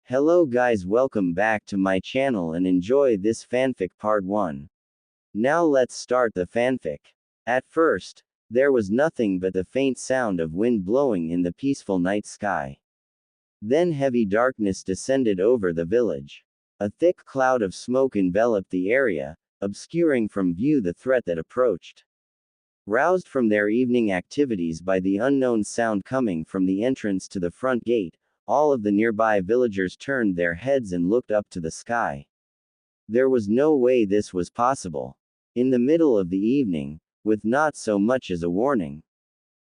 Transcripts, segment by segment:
Hello guys, welcome back to my channel and enjoy this fanfic part 1. Now let's start the fanfic. At first, there was nothing but the faint sound of wind blowing in the peaceful night sky. Then heavy darkness descended over the village. A thick cloud of smoke enveloped the area, obscuring from view the threat that approached. Roused from their evening activities by the unknown sound coming from the entrance to the front gate, all of the nearby villagers turned their heads and looked up to the sky. There was no way this was possible. In the middle of the evening, with not so much as a warning,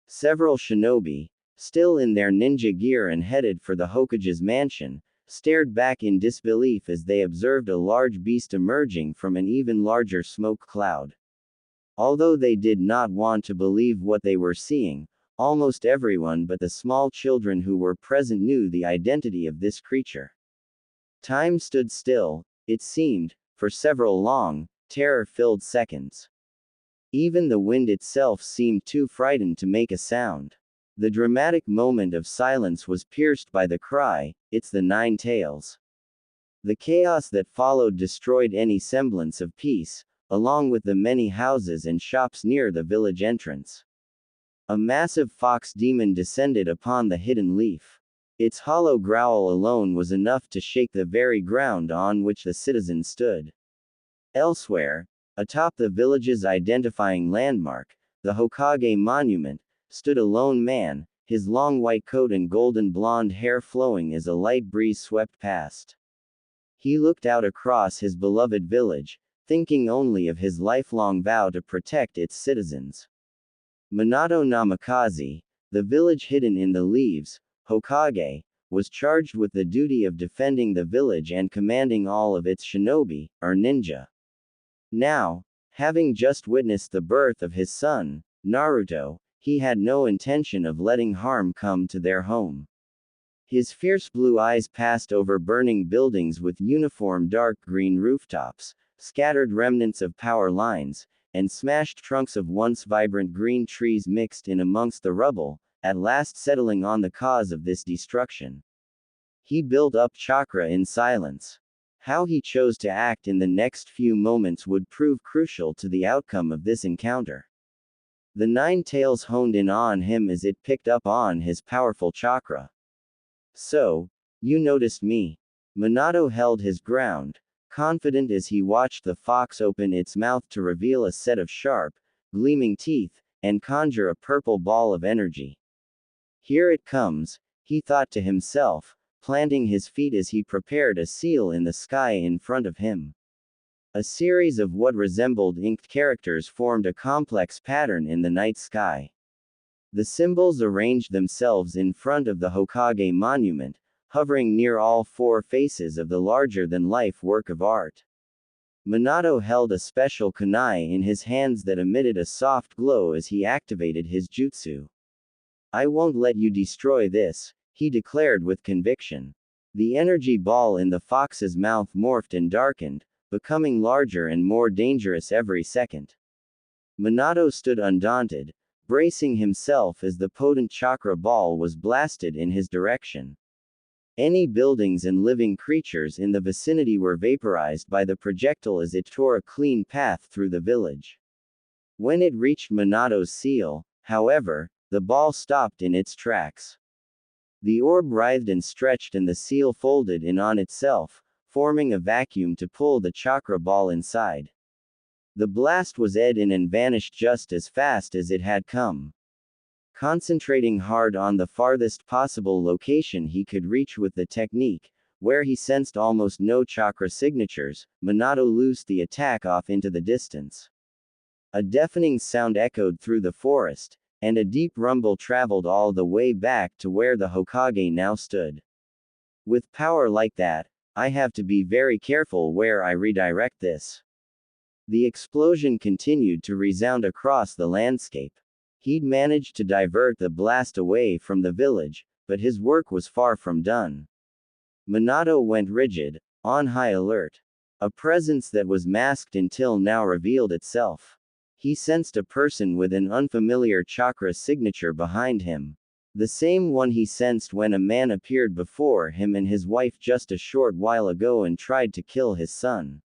several shinobi, still in their ninja gear and headed for the Hokage's mansion, stared back in disbelief as they observed a large beast emerging from an even larger smoke cloud. Although they did not want to believe what they were seeing, almost everyone but the small children who were present knew the identity of this creature. Time stood still, it seemed, for several long, terror-filled seconds. Even the wind itself seemed too frightened to make a sound. The dramatic moment of silence was pierced by the cry, "It's the Nine Tails." The chaos that followed destroyed any semblance of peace, along with the many houses and shops near the village entrance. A massive fox demon descended upon the hidden leaf. Its hollow growl alone was enough to shake the very ground on which the citizens stood. Elsewhere, atop the village's identifying landmark, the Hokage monument, stood a lone man, his long white coat and golden blonde hair flowing as a light breeze swept past. He looked out across his beloved village, thinking only of his lifelong vow to protect its citizens. Minato Namikaze, the village hidden in the leaves, Hokage, was charged with the duty of defending the village and commanding all of its shinobi, or ninja. Now, having just witnessed the birth of his son, Naruto, he had no intention of letting harm come to their home. His fierce blue eyes passed over burning buildings with uniform dark green rooftops, scattered remnants of power lines, and smashed trunks of once vibrant green trees mixed in amongst the rubble, at last settling on the cause of this destruction. He built up chakra in silence. How he chose to act in the next few moments would prove crucial to the outcome of this encounter. The Nine Tails honed in on him as it picked up on his powerful chakra. "So, you noticed me." Minato held his ground, confident as he watched the fox open its mouth to reveal a set of sharp, gleaming teeth, and conjure a purple ball of energy. "Here it comes," he thought to himself, planting his feet as he prepared a seal in the sky in front of him. A series of what resembled inked characters formed a complex pattern in the night sky. The symbols arranged themselves in front of the Hokage monument, hovering near all four faces of the larger-than-life work of art. Minato held a special kunai in his hands that emitted a soft glow as he activated his jutsu. "I won't let you destroy this," he declared with conviction. The energy ball in the fox's mouth morphed and darkened, becoming larger and more dangerous every second. Minato stood undaunted, bracing himself as the potent chakra ball was blasted in his direction. Any buildings and living creatures in the vicinity were vaporized by the projectile as it tore a clean path through the village. When it reached Minato's seal, however, the ball stopped in its tracks. The orb writhed and stretched and the seal folded in on itself, forming a vacuum to pull the chakra ball inside. The blast was in and vanished just as fast as it had come. Concentrating hard on the farthest possible location he could reach with the technique, where he sensed almost no chakra signatures, Minato loosed the attack off into the distance. A deafening sound echoed through the forest, and a deep rumble traveled all the way back to where the Hokage now stood. "With power like that, I have to be very careful where I redirect this." The explosion continued to resound across the landscape. He'd managed to divert the blast away from the village, but his work was far from done. Minato went rigid, on high alert. A presence that was masked until now revealed itself. He sensed a person with an unfamiliar chakra signature behind him. The same one he sensed when a man appeared before him and his wife just a short while ago and tried to kill his son.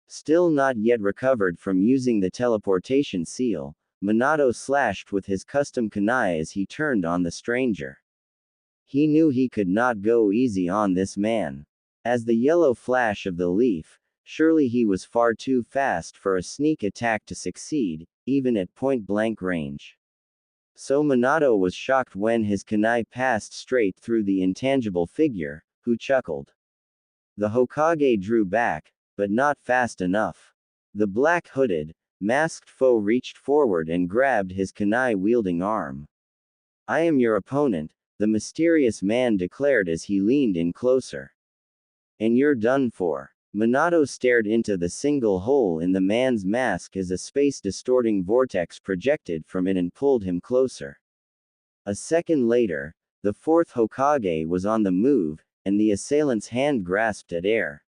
Still not yet recovered from using the teleportation seal, Minato slashed with his custom kunai as he turned on the stranger. He knew he could not go easy on this man. As the yellow flash of the leaf, surely he was far too fast for a sneak attack to succeed, even at point-blank range. So Minato was shocked when his kunai passed straight through the intangible figure, who chuckled. The Hokage drew back, but not fast enough. The black-hooded, masked foe reached forward and grabbed his kunai-wielding arm. "I am your opponent," the mysterious man declared as he leaned in closer. "And you're done for." Minato stared into the single hole in the man's mask as a space-distorting vortex projected from it and pulled him closer. A second later, the fourth Hokage was on the move, and the assailant's hand grasped at air.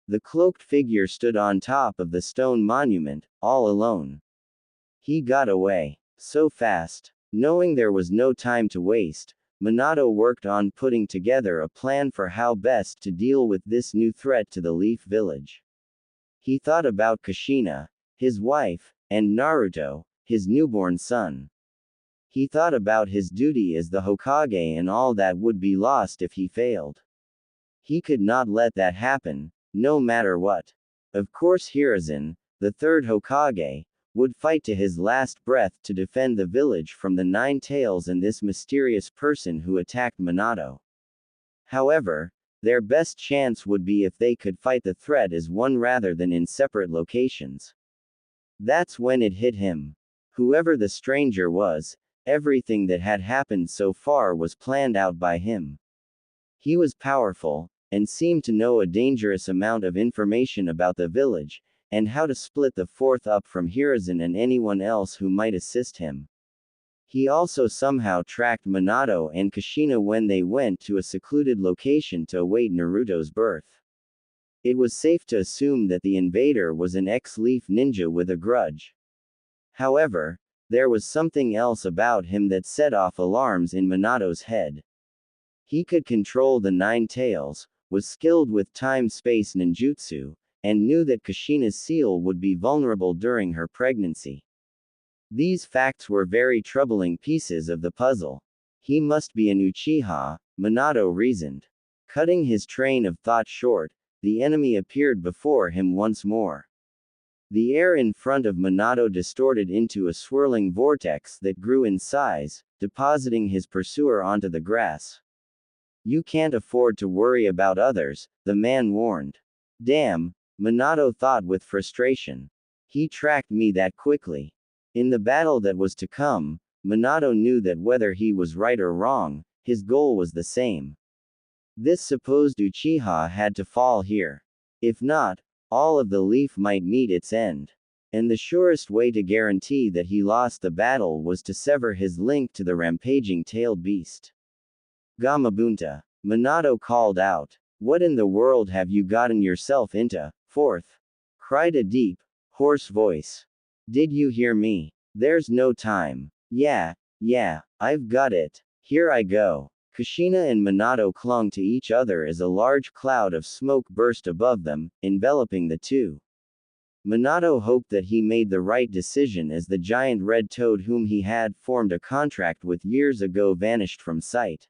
The cloaked figure stood on top of the stone monument, all alone. He got away. So fast. Knowing there was no time to waste, Minato worked on putting together a plan for how best to deal with this new threat to the Leaf Village. He thought about Kushina, his wife, and Naruto, his newborn son. He thought about his duty as the Hokage and all that would be lost if he failed. He could not let that happen, no matter what. Of course Hiruzen, the third Hokage, would fight to his last breath to defend the village from the Nine Tails and this mysterious person who attacked Minato. However, their best chance would be if they could fight the threat as one rather than in separate locations. That's when it hit him. Whoever the stranger was, everything that had happened so far was planned out by him. He was powerful, and seemed to know a dangerous amount of information about the village, and how to split the fourth up from Hiruzen and anyone else who might assist him. He also somehow tracked Minato and Kushina when they went to a secluded location to await Naruto's birth. It was safe to assume that the invader was an ex-Leaf ninja with a grudge. However, there was something else about him that set off alarms in Minato's head. He could control the Nine Tails, was skilled with time-space ninjutsu, and knew that Kushina's seal would be vulnerable during her pregnancy. These facts were very troubling pieces of the puzzle. He must be an Uchiha, Minato reasoned. Cutting his train of thought short, the enemy appeared before him once more. The air in front of Minato distorted into a swirling vortex that grew in size, depositing his pursuer onto the grass. "You can't afford to worry about others," the man warned. "Damn," Minato thought with frustration. "He tracked me that quickly." In the battle that was to come, Minato knew that whether he was right or wrong, his goal was the same. This supposed Uchiha had to fall here. If not, all of the Leaf might meet its end. And the surest way to guarantee that he lost the battle was to sever his link to the rampaging tailed beast. "Gamabunta," Minato called out. "What in the world have you gotten yourself into, fourth?" cried a deep, hoarse voice. "Did you hear me? There's no time." Yeah, I've got it. Here I go." Kushina and Minato clung to each other as a large cloud of smoke burst above them, enveloping the two. Minato hoped that he made the right decision as the giant red toad whom he had formed a contract with years ago vanished from sight.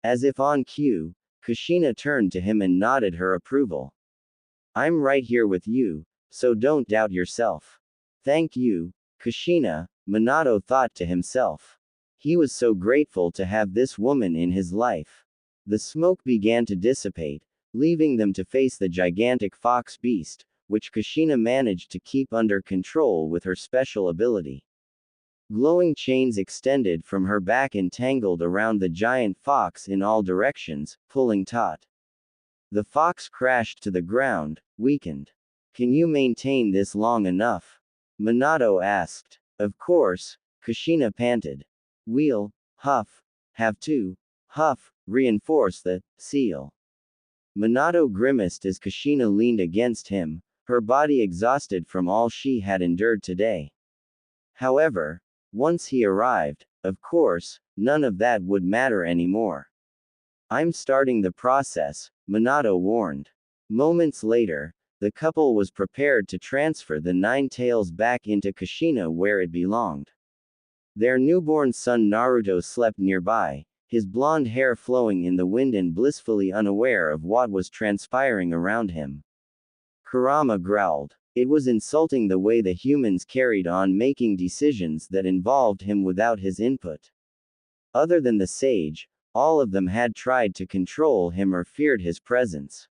As if on cue, Kushina turned to him and nodded her approval. "I'm right here with you, so don't doubt yourself." "Thank you, Kushina," Minato thought to himself. He was so grateful to have this woman in his life. The smoke began to dissipate, leaving them to face the gigantic fox beast, which Kushina managed to keep under control with her special ability. Glowing chains extended from her back and tangled around the giant fox in all directions, pulling taut. The fox crashed to the ground, weakened. "Can you maintain this long enough?" Minato asked. "Of course," Kushina panted. "We'll, huff, have to, huff, reinforce the seal." Minato grimaced as Kushina leaned against him, her body exhausted from all she had endured today. However, once he arrived, Of course, none of that would matter anymore. I'm starting the process, Minato warned. Moments later, the couple was prepared to transfer the Nine Tails back into Kushina where it belonged. Their newborn son Naruto slept nearby, his blonde hair flowing in the wind and blissfully unaware of what was transpiring around him. Kurama growled. It was insulting the way the humans carried on making decisions that involved him without his input. Other than the sage, all of them had tried to control him or feared his presence.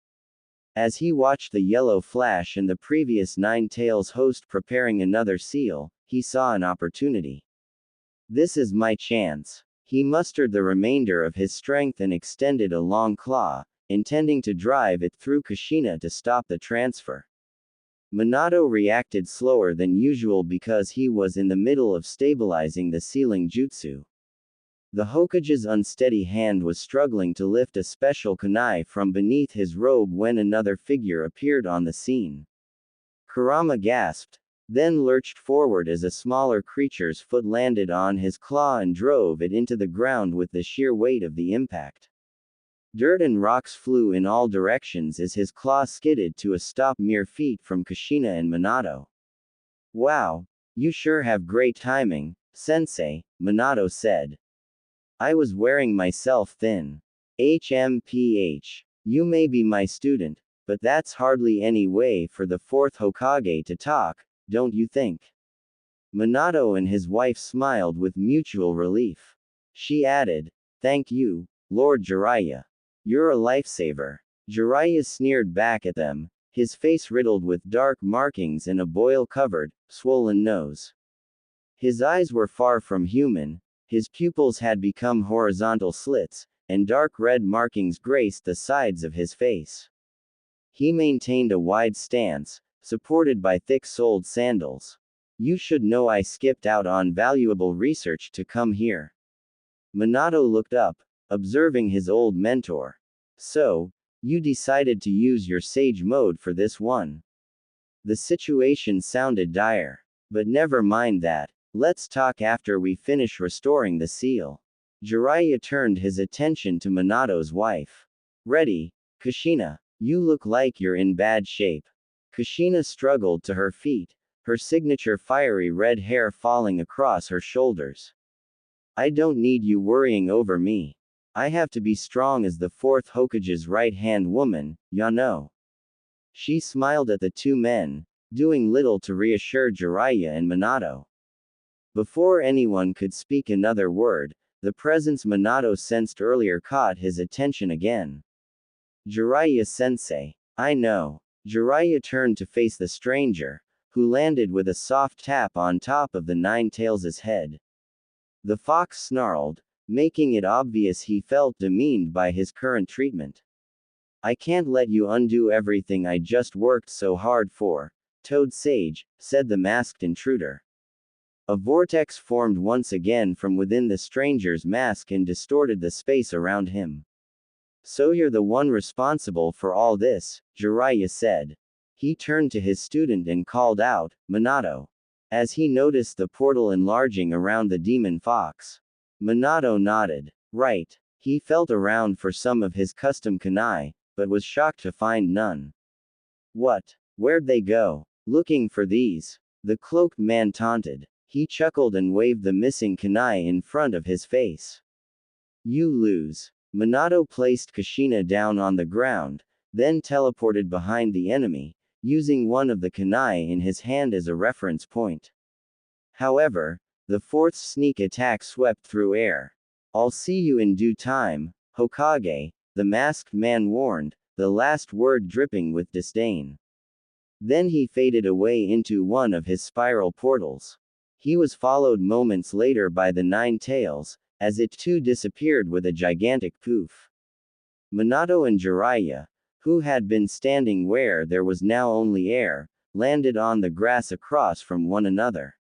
As he watched the yellow flash and the previous Nine Tails host preparing another seal, he saw an opportunity. This is my chance. He mustered the remainder of his strength and extended a long claw, intending to drive it through Kushina to stop the transfer. Minato reacted slower than usual because he was in the middle of stabilizing the sealing jutsu. The Hokage's unsteady hand was struggling to lift a special kunai from beneath his robe when another figure appeared on the scene. Kurama gasped, then lurched forward as a smaller creature's foot landed on his claw and drove it into the ground with the sheer weight of the impact. Dirt and rocks flew in all directions as his claw skidded to a stop mere feet from Kushina and Minato. Wow, you sure have great timing, sensei, Minato said. I was wearing myself thin. HMPH. You may be my student, but that's hardly any way for the fourth Hokage to talk, don't you think? Minato and his wife smiled with mutual relief. She added, Thank you, Lord Jiraiya. You're a lifesaver. Jiraiya sneered back at them, his face riddled with dark markings and a boil-covered, swollen nose. His eyes were far from human, his pupils had become horizontal slits, and dark red markings graced the sides of his face. He maintained a wide stance, supported by thick-soled sandals. You should know I skipped out on valuable research to come here. Minato looked up, observing his old mentor. So, you decided to use your sage mode for this one. The situation sounded dire. But never mind that, let's talk after we finish restoring the seal. Jiraiya turned his attention to Minato's wife. Ready, Kushina, you look like you're in bad shape. Kushina struggled to her feet, her signature fiery red hair falling across her shoulders. I don't need you worrying over me. I have to be strong as the fourth Hokage's right-hand woman, ya know. She smiled at the two men, doing little to reassure Jiraiya and Minato. Before anyone could speak another word, the presence Minato sensed earlier caught his attention again. Jiraiya-sensei. I know. Jiraiya turned to face the stranger, who landed with a soft tap on top of the Nine Tails' head. The fox snarled, making it obvious he felt demeaned by his current treatment. I can't let you undo everything I just worked so hard for, Toad Sage, said the masked intruder. A vortex formed once again from within the stranger's mask and distorted the space around him. So you're the one responsible for all this, Jiraiya said. He turned to his student and called out, Minato. As he noticed the portal enlarging around the demon fox. Minato nodded. Right. He felt around for some of his custom kunai, but was shocked to find none. What? Where'd they go? Looking for these? The cloaked man taunted. He chuckled and waved the missing kunai in front of his face. You lose. Minato placed Kushina down on the ground, then teleported behind the enemy, using one of the kunai in his hand as a reference point. However, the fourth sneak attack swept through air. I'll see you in due time, Hokage, the masked man warned, the last word dripping with disdain. Then he faded away into one of his spiral portals. He was followed moments later by the Nine Tails, as it too disappeared with a gigantic poof. Minato and Jiraiya, who had been standing where there was now only air, landed on the grass across from one another.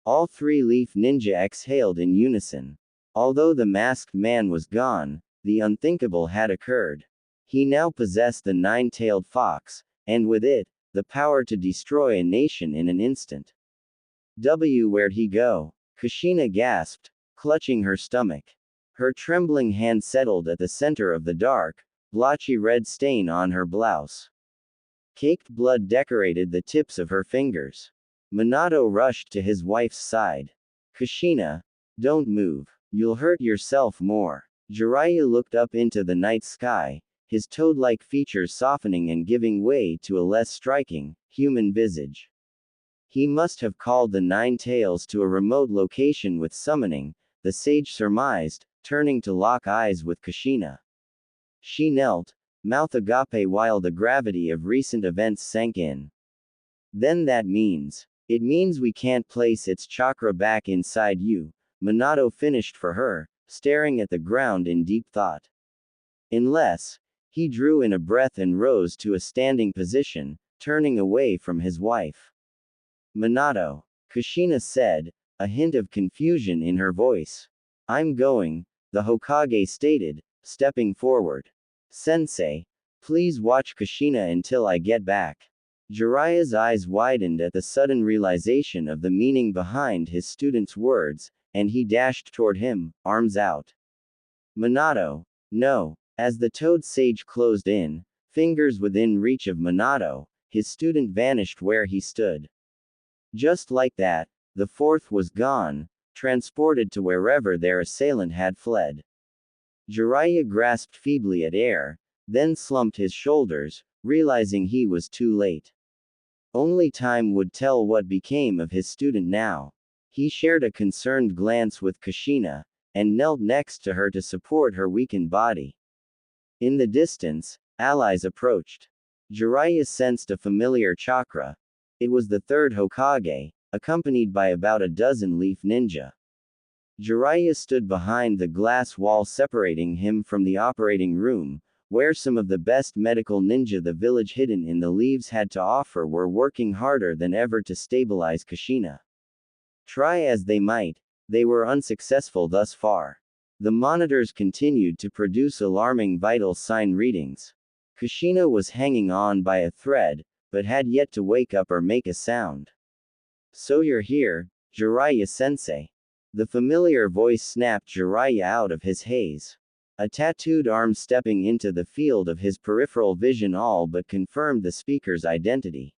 All three Leaf Ninja exhaled in unison. Although the masked man was gone, the unthinkable had occurred. He now possessed the nine-tailed fox, and with it, the power to destroy a nation in an instant. Where'd he go? Kushina gasped, clutching her stomach. Her trembling hand settled at the center of the dark, blotchy red stain on her blouse. Caked blood decorated the tips of her fingers. Minato rushed to his wife's side. Kushina, don't move. You'll hurt yourself more. Jiraiya looked up into the night sky, his toad-like features softening and giving way to a less striking, human visage. He must have called the Nine Tails to a remote location with summoning, the sage surmised, turning to lock eyes with Kushina. She knelt, mouth agape while the gravity of recent events sank in. Then that means. It means we can't place its chakra back inside you, Minato finished for her, staring at the ground in deep thought. Unless. He drew in a breath and rose to a standing position, turning away from his wife. Minato, Kushina said, a hint of confusion in her voice. I'm going, the Hokage stated, stepping forward. Sensei, please watch Kushina until I get back. Jiraiya's eyes widened at the sudden realization of the meaning behind his student's words, and he dashed toward him, arms out. Minato, no. As the toad sage closed in, fingers within reach of Minato, his student vanished where he stood. Just like that, the fourth was gone, transported to wherever their assailant had fled. Jiraiya grasped feebly at air, then slumped his shoulders, realizing he was too late. Only time would tell what became of his student now. He shared a concerned glance with Kushina, and knelt next to her to support her weakened body. In the distance, allies approached. Jiraiya sensed a familiar chakra. It was the third Hokage, accompanied by about a dozen leaf ninja. Jiraiya stood behind the glass wall separating him from the operating room, where some of the best medical ninja the village hidden in the leaves had to offer were working harder than ever to stabilize Kushina. Try as they might, they were unsuccessful thus far. The monitors continued to produce alarming vital sign readings. Kushina was hanging on by a thread, but had yet to wake up or make a sound. So you're here, Jiraiya-sensei. The familiar voice snapped Jiraiya out of his haze. A tattooed arm stepping into the field of his peripheral vision all but confirmed the speaker's identity.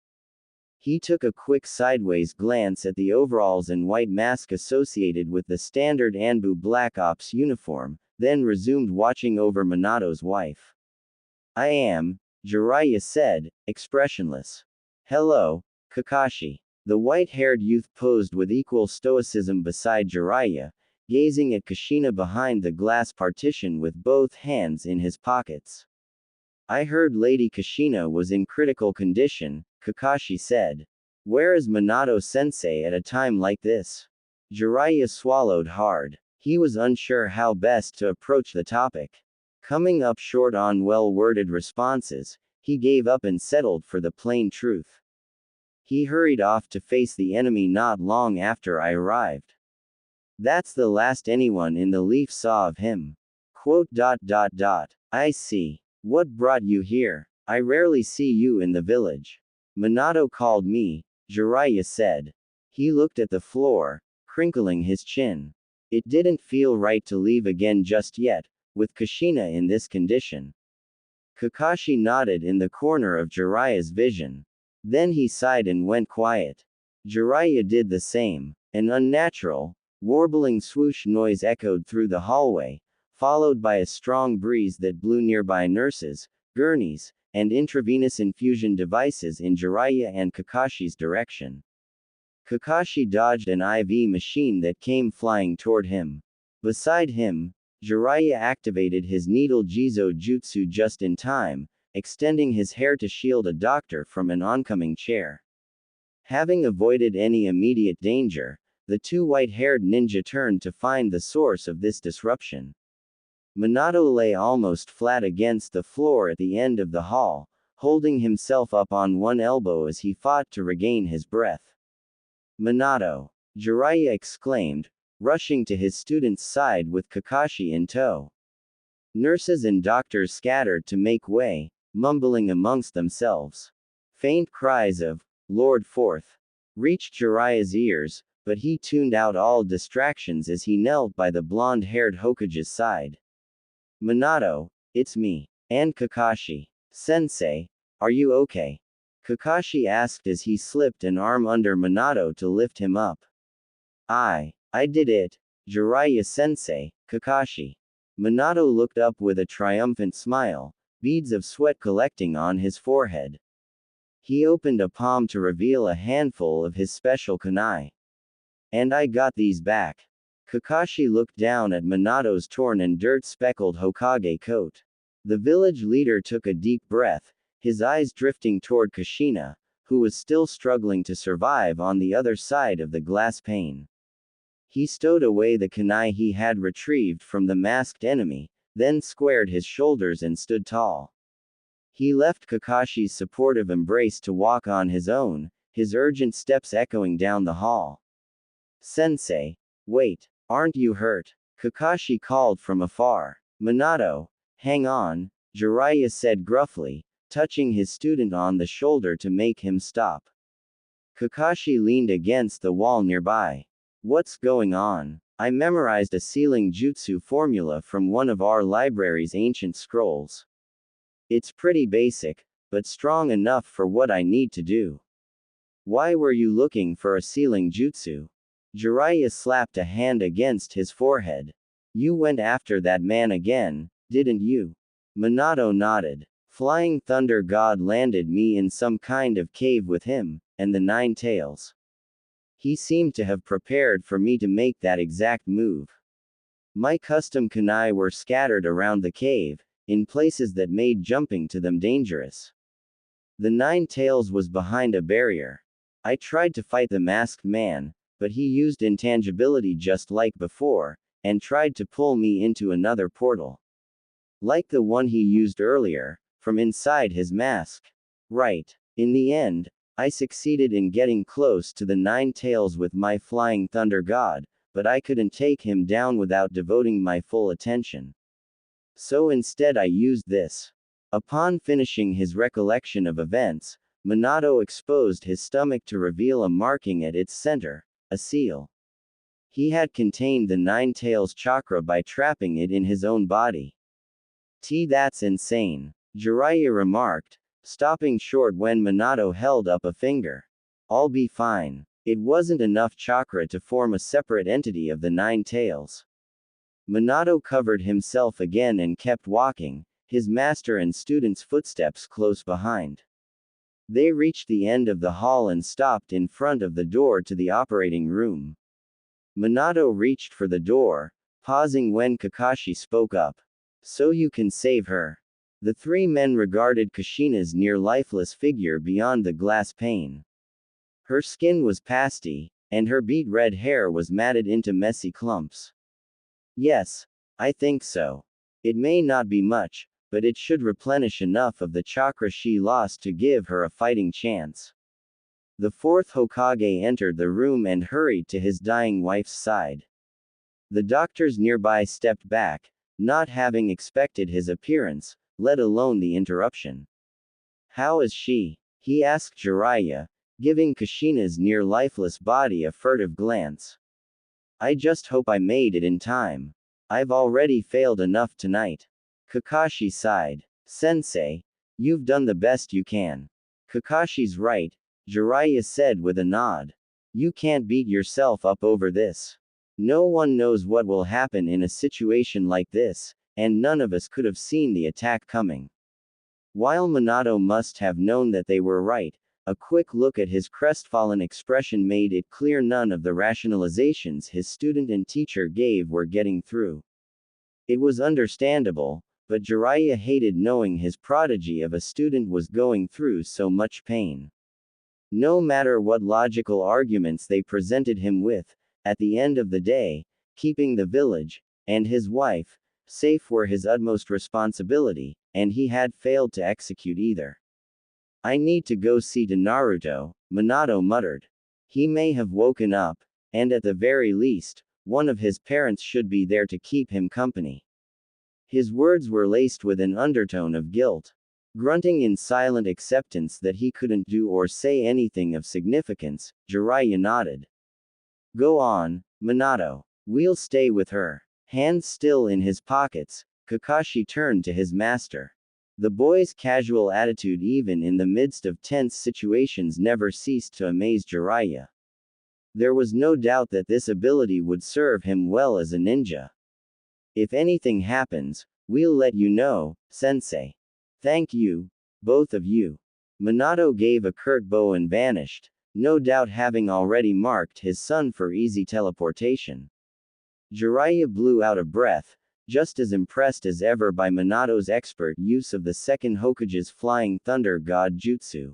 He took a quick sideways glance at the overalls and white mask associated with the standard Anbu Black Ops uniform, then resumed watching over Minato's wife. I am, Jiraiya said, expressionless. Hello, Kakashi. The white-haired youth posed with equal stoicism beside Jiraiya, gazing at Kushina behind the glass partition with both hands in his pockets. I heard Lady Kushina was in critical condition, Kakashi said. Where is Minato-sensei at a time like this? Jiraiya swallowed hard. He was unsure how best to approach the topic. Coming up short on well-worded responses, he gave up and settled for the plain truth. He hurried off to face the enemy not long after I arrived. That's the last anyone in the leaf saw of him. I see. What brought you here? I rarely see you in the village. Minato called me, Jiraiya said. He looked at the floor, crinkling his chin. It didn't feel right to leave again just yet, with Kushina in this condition. Kakashi nodded in the corner of Jiraiya's vision. Then he sighed and went quiet. Jiraiya did the same. An unnatural, warbling swoosh noise echoed through the hallway, followed by a strong breeze that blew nearby nurses, gurneys, and intravenous infusion devices in Jiraiya and Kakashi's direction. Kakashi dodged an IV machine that came flying toward him. Beside him, Jiraiya activated his needle Jizo Jutsu just in time, extending his hair to shield a doctor from an oncoming chair. Having avoided any immediate danger, the two white-haired ninja turned to find the source of this disruption. Minato lay almost flat against the floor at the end of the hall, holding himself up on one elbow as he fought to regain his breath. Minato! Jiraiya exclaimed, rushing to his student's side with Kakashi in tow. Nurses and doctors scattered to make way, mumbling amongst themselves. Faint cries of, Lord Fourth, reached Jiraiya's ears, but he tuned out all distractions as he knelt by the blonde-haired Hokage's side. Minato, it's me. And Kakashi. Sensei, are you okay? Kakashi asked as he slipped an arm under Minato to lift him up. I did it. Jiraiya-sensei, Kakashi. Minato looked up with a triumphant smile, beads of sweat collecting on his forehead. He opened a palm to reveal a handful of his special kunai. And I got these back. Kakashi looked down at Minato's torn and dirt-speckled Hokage coat. The village leader took a deep breath, his eyes drifting toward Kushina, who was still struggling to survive on the other side of the glass pane. He stowed away the kunai he had retrieved from the masked enemy, then squared his shoulders and stood tall. He left Kakashi's supportive embrace to walk on his own, his urgent steps echoing down the hall. Sensei, wait, aren't you hurt? Kakashi called from afar. Minato, hang on, Jiraiya said gruffly, touching his student on the shoulder to make him stop. Kakashi leaned against the wall nearby. What's going on? I memorized a sealing jutsu formula from one of our library's ancient scrolls. It's pretty basic, but strong enough for what I need to do. Why were you looking for a sealing jutsu? Jiraiya slapped a hand against his forehead. You went after that man again, didn't you? Minato nodded. Flying Thunder God landed me in some kind of cave with him, and the Nine Tails. He seemed to have prepared for me to make that exact move. My custom kunai were scattered around the cave, in places that made jumping to them dangerous. The Nine Tails was behind a barrier. I tried to fight the masked man, but he used intangibility just like before, and tried to pull me into another portal. Like the one he used earlier, from inside his mask. Right. In the end, I succeeded in getting close to the Nine Tails with my Flying Thunder God, but I couldn't take him down without devoting my full attention. So instead I used this. Upon finishing his recollection of events, Minato exposed his stomach to reveal a marking at its center, a seal. He had contained the Nine Tails chakra by trapping it in his own body. That's insane, Jiraiya remarked, stopping short when Minato held up a finger. I'll be fine. It wasn't enough chakra to form a separate entity of the Nine Tails. Minato covered himself again and kept walking, his master and student's footsteps close behind. They reached the end of the hall and stopped in front of the door to the operating room. Minato reached for the door, pausing when Kakashi spoke up. So you can save her. The three men regarded Kushina's near-lifeless figure beyond the glass pane. Her skin was pasty, and her beet red hair was matted into messy clumps. Yes, I think so. It may not be much, but it should replenish enough of the chakra she lost to give her a fighting chance. The fourth Hokage entered the room and hurried to his dying wife's side. The doctors nearby stepped back, not having expected his appearance, let alone the interruption. How is she? He asked Jiraiya, giving Kushina's near-lifeless body a furtive glance. I just hope I made it in time. I've already failed enough tonight. Kakashi sighed. Sensei, you've done the best you can. Kakashi's right, Jiraiya said with a nod. You can't beat yourself up over this. No one knows what will happen in a situation like this, and none of us could have seen the attack coming. While Minato must have known that they were right, a quick look at his crestfallen expression made it clear none of the rationalizations his student and teacher gave were getting through. It was understandable, but Jiraiya hated knowing his prodigy of a student was going through so much pain. No matter what logical arguments they presented him with, at the end of the day, keeping the village, and his wife, safe were his utmost responsibility, and he had failed to execute either. I need to go see to Naruto, Minato muttered. He may have woken up, and at the very least, one of his parents should be there to keep him company. His words were laced with an undertone of guilt. Grunting in silent acceptance that he couldn't do or say anything of significance, Jiraiya nodded. Go on, Minato. We'll stay with her. Hands still in his pockets, Kakashi turned to his master. The boy's casual attitude even in the midst of tense situations never ceased to amaze Jiraiya. There was no doubt that this ability would serve him well as a ninja. If anything happens, we'll let you know, sensei. Thank you, both of you. Minato gave a curt bow and vanished, no doubt having already marked his son for easy teleportation. Jiraiya blew out a breath, just as impressed as ever by Minato's expert use of the second Hokage's flying thunder god jutsu.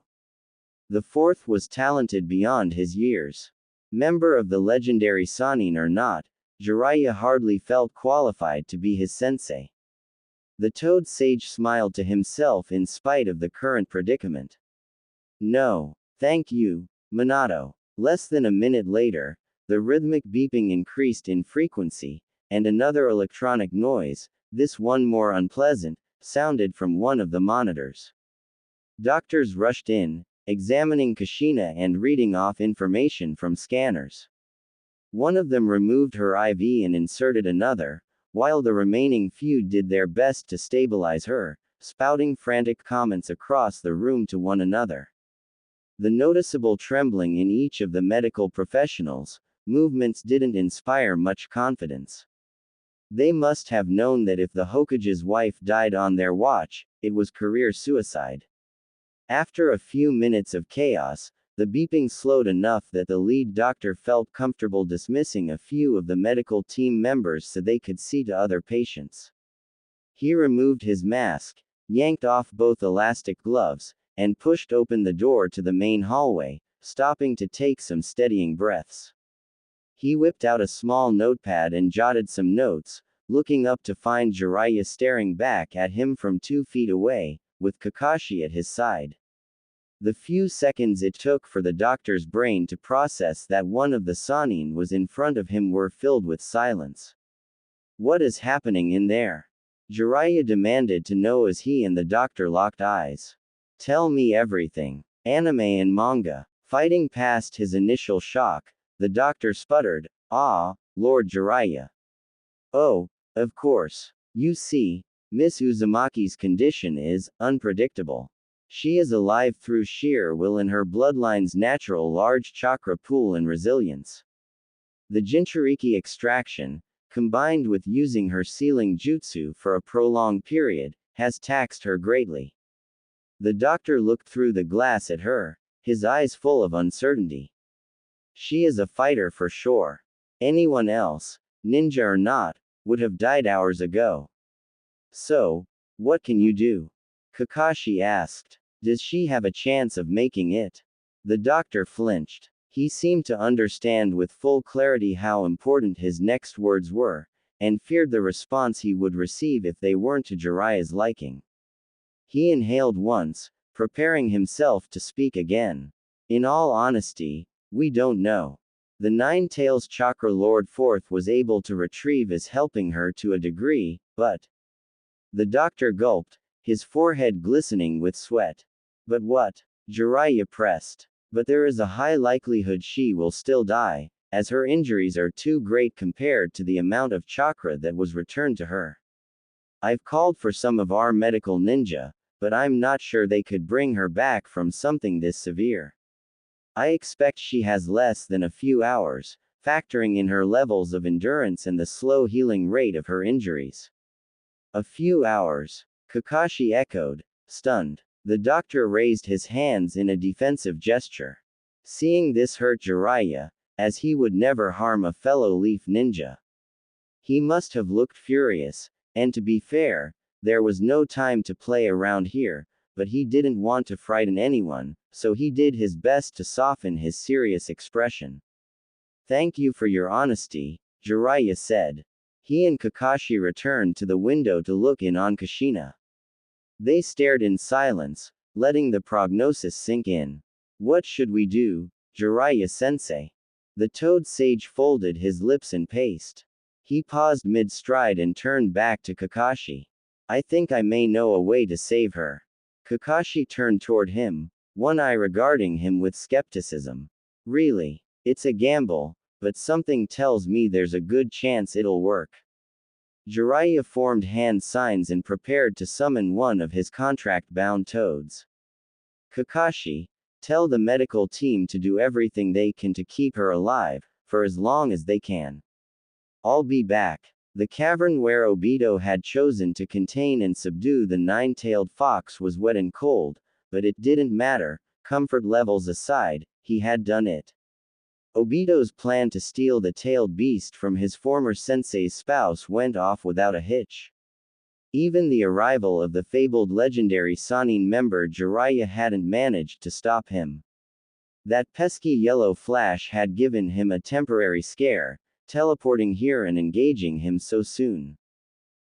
The fourth was talented beyond his years. Member of the legendary Sannin or not, Jiraiya hardly felt qualified to be his sensei. The Toad Sage smiled to himself in spite of the current predicament. No, thank you, Minato. Less than a minute later, the rhythmic beeping increased in frequency, and another electronic noise, this one more unpleasant, sounded from one of the monitors. Doctors rushed in, examining Kushina and reading off information from scanners. One of them removed her IV and inserted another, while the remaining few did their best to stabilize her, spouting frantic comments across the room to one another. The noticeable trembling in each of the medical professionals' movements didn't inspire much confidence. They must have known that if the Hokage's wife died on their watch, it was career suicide. After a few minutes of chaos, the beeping slowed enough that the lead doctor felt comfortable dismissing a few of the medical team members so they could see to other patients. He removed his mask, yanked off both elastic gloves, and pushed open the door to the main hallway, stopping to take some steadying breaths. He whipped out a small notepad and jotted some notes, looking up to find Jiraiya staring back at him from 2 feet away, with Kakashi at his side. The few seconds it took for the doctor's brain to process that one of the Sannin was in front of him were filled with silence. What is happening in there? Jiraiya demanded to know as he and the doctor locked eyes. Tell me everything. Anime and manga. Fighting past his initial shock, the doctor sputtered, "Ah, Lord Jiraiya. Oh, of course. You see, Miss Uzumaki's condition is unpredictable. She is alive through sheer will and her bloodline's natural large chakra pool and resilience. The Jinchuriki extraction, combined with using her sealing jutsu for a prolonged period, has taxed her greatly." The doctor looked through the glass at her, his eyes full of uncertainty. She is a fighter for sure. Anyone else, ninja or not, would have died hours ago. So, what can you do? Kakashi asked. Does she have a chance of making it? The doctor flinched. He seemed to understand with full clarity how important his next words were, and feared the response he would receive if they weren't to Jiraiya's liking. He inhaled once, preparing himself to speak again. In all honesty, we don't know. The Nine-Tails Chakra Lord Fourth was able to retrieve as helping her to a degree, but... The doctor gulped, his forehead glistening with sweat. But what? Jiraiya pressed. But there is a high likelihood she will still die, as her injuries are too great compared to the amount of chakra that was returned to her. I've called for some of our medical ninja, but I'm not sure they could bring her back from something this severe. I expect she has less than a few hours, factoring in her levels of endurance and the slow healing rate of her injuries. A few hours, Kakashi echoed, stunned. The doctor raised his hands in a defensive gesture. Seeing this hurt Jiraiya, as he would never harm a fellow leaf ninja. He must have looked furious, and to be fair, there was no time to play around here, but he didn't want to frighten anyone, so he did his best to soften his serious expression. Thank you for your honesty, Jiraiya said. He and Kakashi returned to the window to look in on Kushina. They stared in silence, letting the prognosis sink in. What should we do, Jiraiya-sensei? The Toad Sage folded his lips and paced. He paused mid-stride and turned back to Kakashi. I think I may know a way to save her. Kakashi turned toward him, one eye regarding him with skepticism. Really? It's a gamble, but something tells me there's a good chance it'll work. Jiraiya formed hand signs and prepared to summon one of his contract-bound toads. Kakashi, tell the medical team to do everything they can to keep her alive, for as long as they can. I'll be back. The cavern where Obito had chosen to contain and subdue the nine-tailed fox was wet and cold, but it didn't matter, comfort levels aside, he had done it. Obito's plan to steal the tailed beast from his former sensei's spouse went off without a hitch. Even the arrival of the fabled legendary Sannin member Jiraiya hadn't managed to stop him. That pesky yellow flash had given him a temporary scare, teleporting here and engaging him so soon.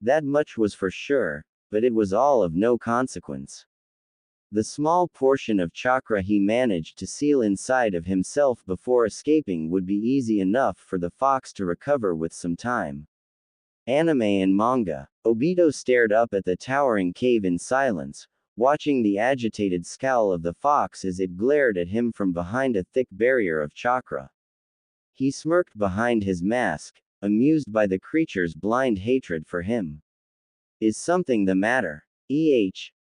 That much was for sure, but it was all of no consequence. The small portion of chakra he managed to seal inside of himself before escaping would be easy enough for the fox to recover with some time. Anime and manga. Obito stared up at the towering cave in silence, watching the agitated scowl of the fox as it glared at him from behind a thick barrier of chakra. He smirked behind his mask, amused by the creature's blind hatred for him. Is something the matter?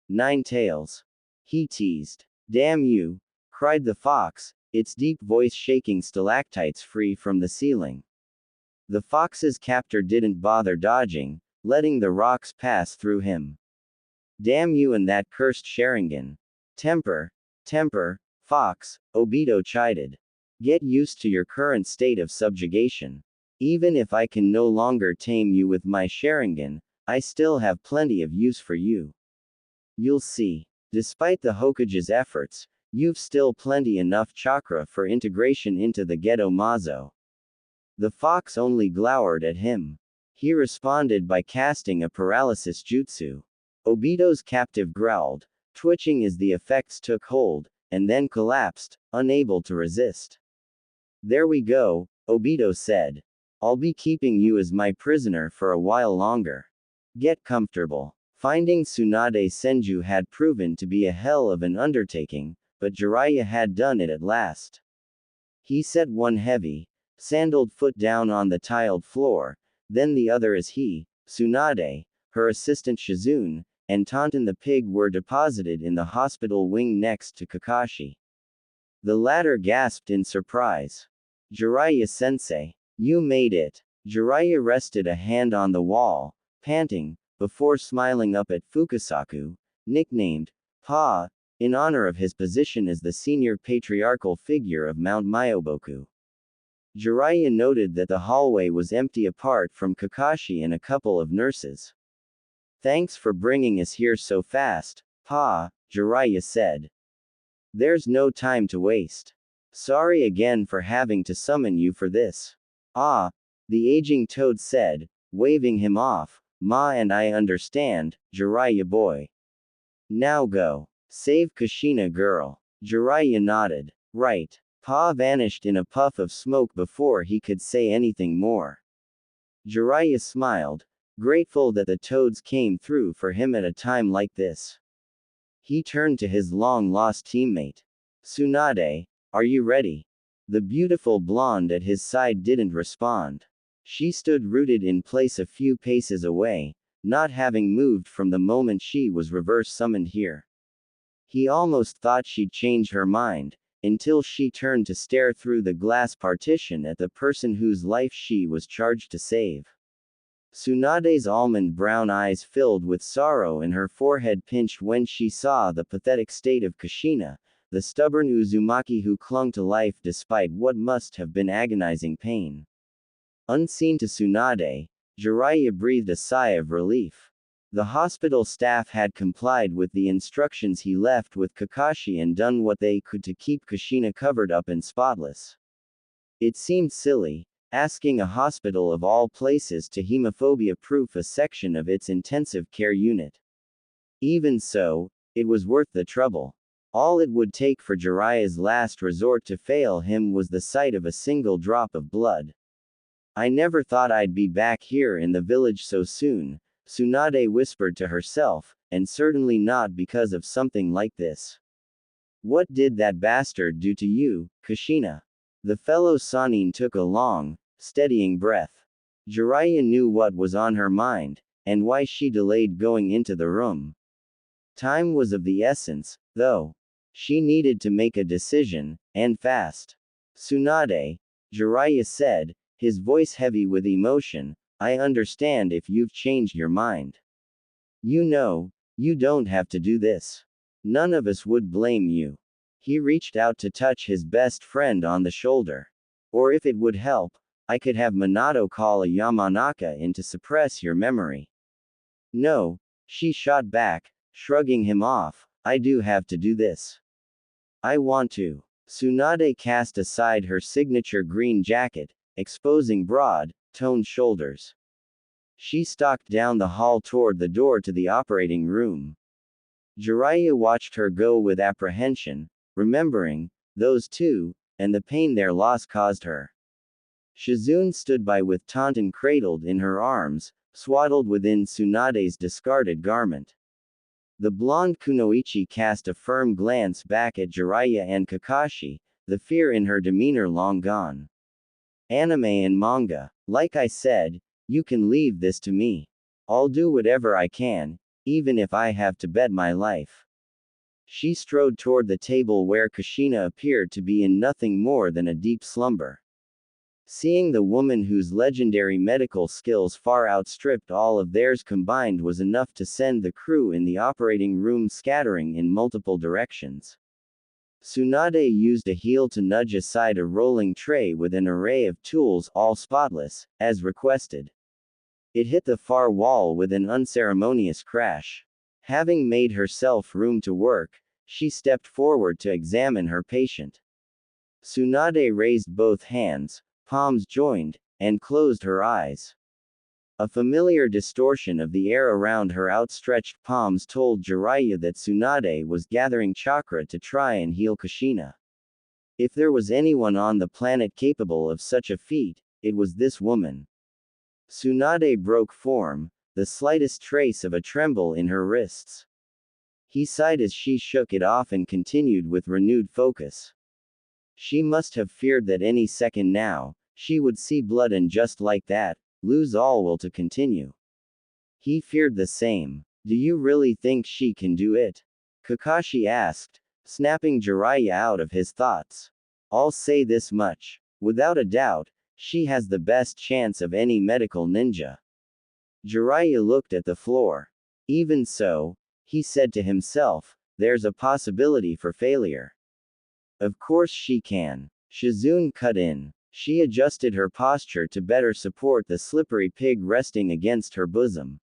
Nine tails. He teased. Damn you, cried the fox, its deep voice shaking stalactites free from the ceiling. The fox's captor didn't bother dodging, letting the rocks pass through him. Damn you and that cursed Sharingan. Temper, fox, Obito chided. Get used to your current state of subjugation. Even if I can no longer tame you with my Sharingan, I still have plenty of use for you. You'll see. Despite the Hokage's efforts, you've still plenty enough chakra for integration into the Gedo Mazo. The fox only glowered at him. He responded by casting a paralysis jutsu. Obito's captive growled, twitching as the effects took hold, and then collapsed, unable to resist. There we go, Obito said. I'll be keeping you as my prisoner for a while longer. Get comfortable. Finding Tsunade Senju had proven to be a hell of an undertaking, but Jiraiya had done it at last. He set one heavy, sandaled foot down on the tiled floor, then the other as he, Tsunade, her assistant Shizune, and Tonton the pig were deposited in the hospital wing next to Kakashi. The latter gasped in surprise. Jiraiya-sensei, you made it. Jiraiya rested a hand on the wall, panting, before smiling up at Fukasaku, nicknamed Pa, in honor of his position as the senior patriarchal figure of Mount Myoboku. Jiraiya noted that the hallway was empty apart from Kakashi and a couple of nurses. Thanks for bringing us here so fast, Pa, Jiraiya said. There's no time to waste. Sorry again for having to summon you for this. Ah, the aging toad said, waving him off. Ma and I understand, Jiraiya boy. Now go. Save Kushina girl. Jiraiya nodded. Right. Pa vanished in a puff of smoke before he could say anything more. Jiraiya smiled, grateful that the toads came through for him at a time like this. He turned to his long-lost teammate. Tsunade, are you ready? The beautiful blonde at his side didn't respond. She stood rooted in place a few paces away, not having moved from the moment she was reverse summoned here. He almost thought she'd change her mind, until she turned to stare through the glass partition at the person whose life she was charged to save. Tsunade's almond brown eyes filled with sorrow and her forehead pinched when she saw the pathetic state of Kushina, the stubborn Uzumaki who clung to life despite what must have been agonizing pain. Unseen to Tsunade, Jiraiya breathed a sigh of relief. The hospital staff had complied with the instructions he left with Kakashi and done what they could to keep Kushina covered up and spotless. It seemed silly, asking a hospital of all places to hemophobia-proof a section of its intensive care unit. Even so, it was worth the trouble. All it would take for Jiraiya's last resort to fail him was the sight of a single drop of blood. I never thought I'd be back here in the village so soon, Tsunade whispered to herself, and certainly not because of something like this. What did that bastard do to you, Kushina? The fellow Sanin took a long, steadying breath. Jiraiya knew what was on her mind, and why she delayed going into the room. Time was of the essence, though. She needed to make a decision, and fast. Tsunade, Jiraiya said, his voice heavy with emotion, I understand if you've changed your mind. You know, you don't have to do this. None of us would blame you. He reached out to touch his best friend on the shoulder. Or if it would help, I could have Minato call a Yamanaka in to suppress your memory. No, she shot back, shrugging him off, I do have to do this. I want to. Tsunade cast aside her signature green jacket, exposing broad, toned shoulders. She stalked down the hall toward the door to the operating room. Jiraiya watched her go with apprehension, remembering those two, and the pain their loss caused her. Shizune stood by with Taunton cradled in her arms, swaddled within Tsunade's discarded garment. The blonde Kunoichi cast a firm glance back at Jiraiya and Kakashi, the fear in her demeanor long gone. Anime and manga, like I said, you can leave this to me. I'll do whatever I can, even if I have to bet my life. She strode toward the table where Kushina appeared to be in nothing more than a deep slumber. Seeing the woman whose legendary medical skills far outstripped all of theirs combined was enough to send the crew in the operating room scattering in multiple directions. Tsunade used a heel to nudge aside a rolling tray with an array of tools, all spotless, as requested. It hit the far wall with an unceremonious crash. Having made herself room to work, she stepped forward to examine her patient. Tsunade raised both hands, palms joined, and closed her eyes. A familiar distortion of the air around her outstretched palms told Jiraiya that Tsunade was gathering chakra to try and heal Kushina. If there was anyone on the planet capable of such a feat, it was this woman. Tsunade broke form, the slightest trace of a tremble in her wrists. He sighed as she shook it off and continued with renewed focus. She must have feared that any second now, she would see blood and just like that, lose all will to continue. He feared the same. Do you really think she can do it? Kakashi asked, snapping Jiraiya out of his thoughts. I'll say this much. Without a doubt, she has the best chance of any medical ninja. Jiraiya looked at the floor. Even so, he said to himself, there's a possibility for failure. Of course she can. Shizune cut in. She adjusted her posture to better support the slippery pig resting against her bosom.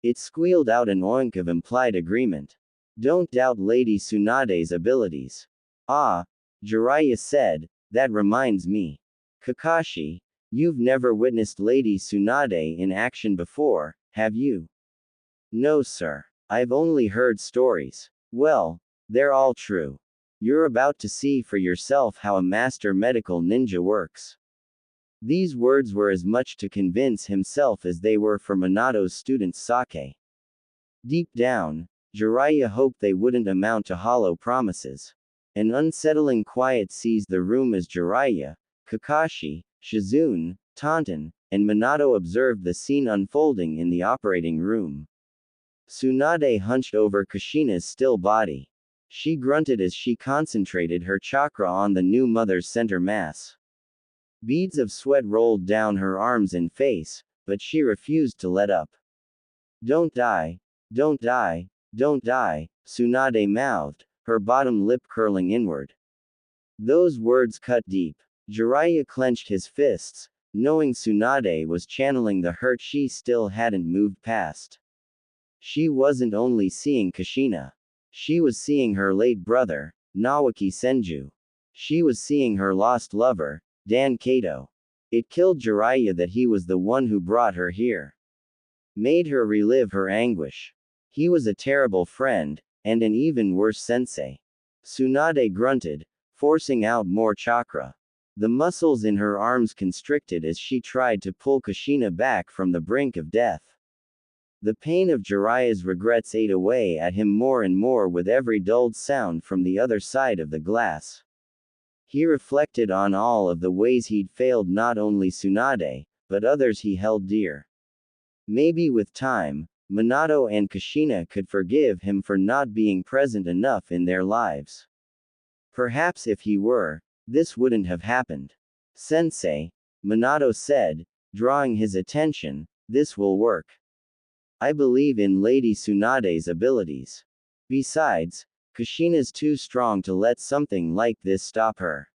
It squealed out an oink of implied agreement. Don't doubt Lady Tsunade's abilities. Ah, Jiraiya said, that reminds me. Kakashi, you've never witnessed Lady Tsunade in action before, have you? No sir. I've only heard stories. Well, they're all true. You're about to see for yourself how a master medical ninja works. These words were as much to convince himself as they were for Minato's student Sake. Deep down, Jiraiya hoped they wouldn't amount to hollow promises. An unsettling quiet seized the room as Jiraiya, Kakashi, Shizune, Taunton, and Minato observed the scene unfolding in the operating room. Tsunade hunched over Kushina's still body. She grunted as she concentrated her chakra on the new mother's center mass. Beads of sweat rolled down her arms and face, but she refused to let up. Don't die, don't die, don't die, Tsunade mouthed, her bottom lip curling inward. Those words cut deep. Jiraiya clenched his fists, knowing Tsunade was channeling the hurt she still hadn't moved past. She wasn't only seeing Kushina. She was seeing her late brother, Nawaki Senju. She was seeing her lost lover, Dan Kato. It killed Jiraiya that he was the one who brought her here. Made her relive her anguish. He was a terrible friend, and an even worse sensei. Tsunade grunted, forcing out more chakra. The muscles in her arms constricted as she tried to pull Kushina back from the brink of death. The pain of Jiraiya's regrets ate away at him more and more with every dulled sound from the other side of the glass. He reflected on all of the ways he'd failed not only Tsunade, but others he held dear. Maybe with time, Minato and Kushina could forgive him for not being present enough in their lives. Perhaps if he were, this wouldn't have happened. Sensei, Minato said, drawing his attention, this will work. I believe in Lady Tsunade's abilities. Besides, Kushina's too strong to let something like this stop her.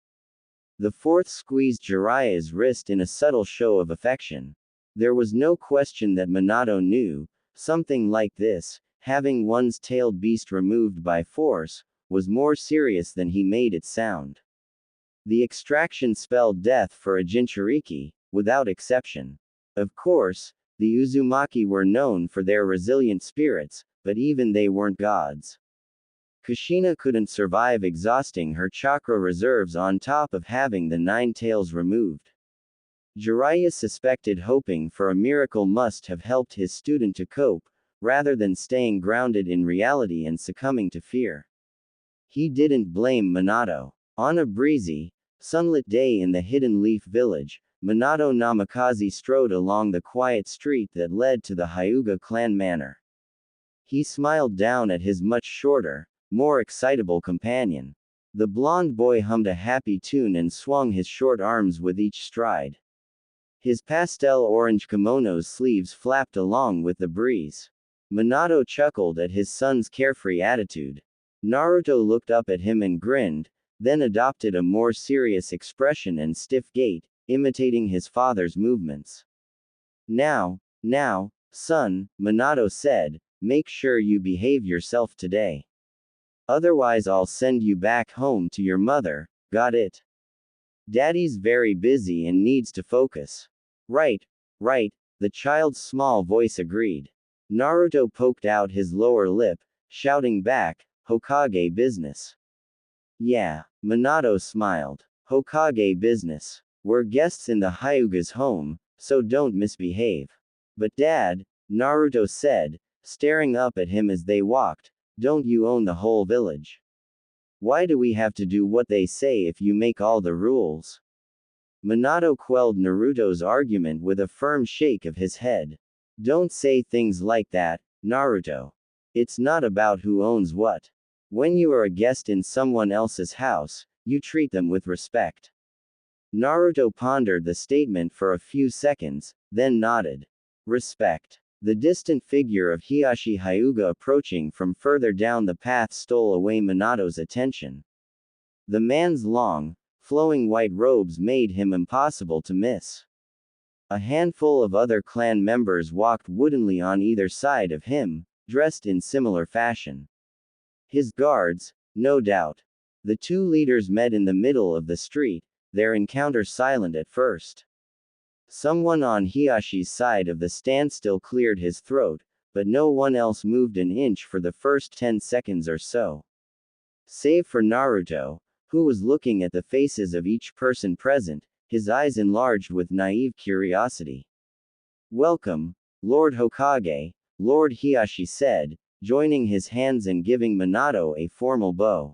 The fourth squeezed Jiraiya's wrist in a subtle show of affection. There was no question that Minato knew, something like this, having one's tailed beast removed by force, was more serious than he made it sound. The extraction spelled death for a Jinchuriki, without exception. Of course, the Uzumaki were known for their resilient spirits, but even they weren't gods. Kushina couldn't survive exhausting her chakra reserves on top of having the 9 tails removed. Jiraiya suspected hoping for a miracle must have helped his student to cope, rather than staying grounded in reality and succumbing to fear. He didn't blame Minato. On a breezy, sunlit day in the Hidden Leaf Village, Minato Namikaze strode along the quiet street that led to the Hyuga clan manor. He smiled down at his much shorter, more excitable companion. The blond boy hummed a happy tune and swung his short arms with each stride. His pastel orange kimono's sleeves flapped along with the breeze. Minato chuckled at his son's carefree attitude. Naruto looked up at him and grinned, then adopted a more serious expression and stiff gait, imitating his father's movements. Now, son, Minato said, make sure you behave yourself today. Otherwise I'll send you back home to your mother, got it? Daddy's very busy and needs to focus. Right, the child's small voice agreed. Naruto poked out his lower lip, shouting back, Hokage business. Yeah, Minato smiled. Hokage business. We're guests in the Hyuga's home, so don't misbehave. But Dad, Naruto said, staring up at him as they walked, don't you own the whole village? Why do we have to do what they say if you make all the rules? Minato quelled Naruto's argument with a firm shake of his head. Don't say things like that, Naruto. It's not about who owns what. When you are a guest in someone else's house, you treat them with respect. Naruto pondered the statement for a few seconds, then nodded. Respect. The distant figure of Hiashi Hyuga approaching from further down the path stole away Minato's attention. The man's long, flowing white robes made him impossible to miss. A handful of other clan members walked woodenly on either side of him, dressed in similar fashion. His guards, no doubt. The two leaders met in the middle of the street, their encounter silent at first. Someone on Hiashi's side of the standstill cleared his throat, but no one else moved an inch for the first 10 seconds or so. Save for Naruto, who was looking at the faces of each person present, his eyes enlarged with naive curiosity. Welcome, Lord Hokage, Lord Hiashi said, joining his hands and giving Minato a formal bow.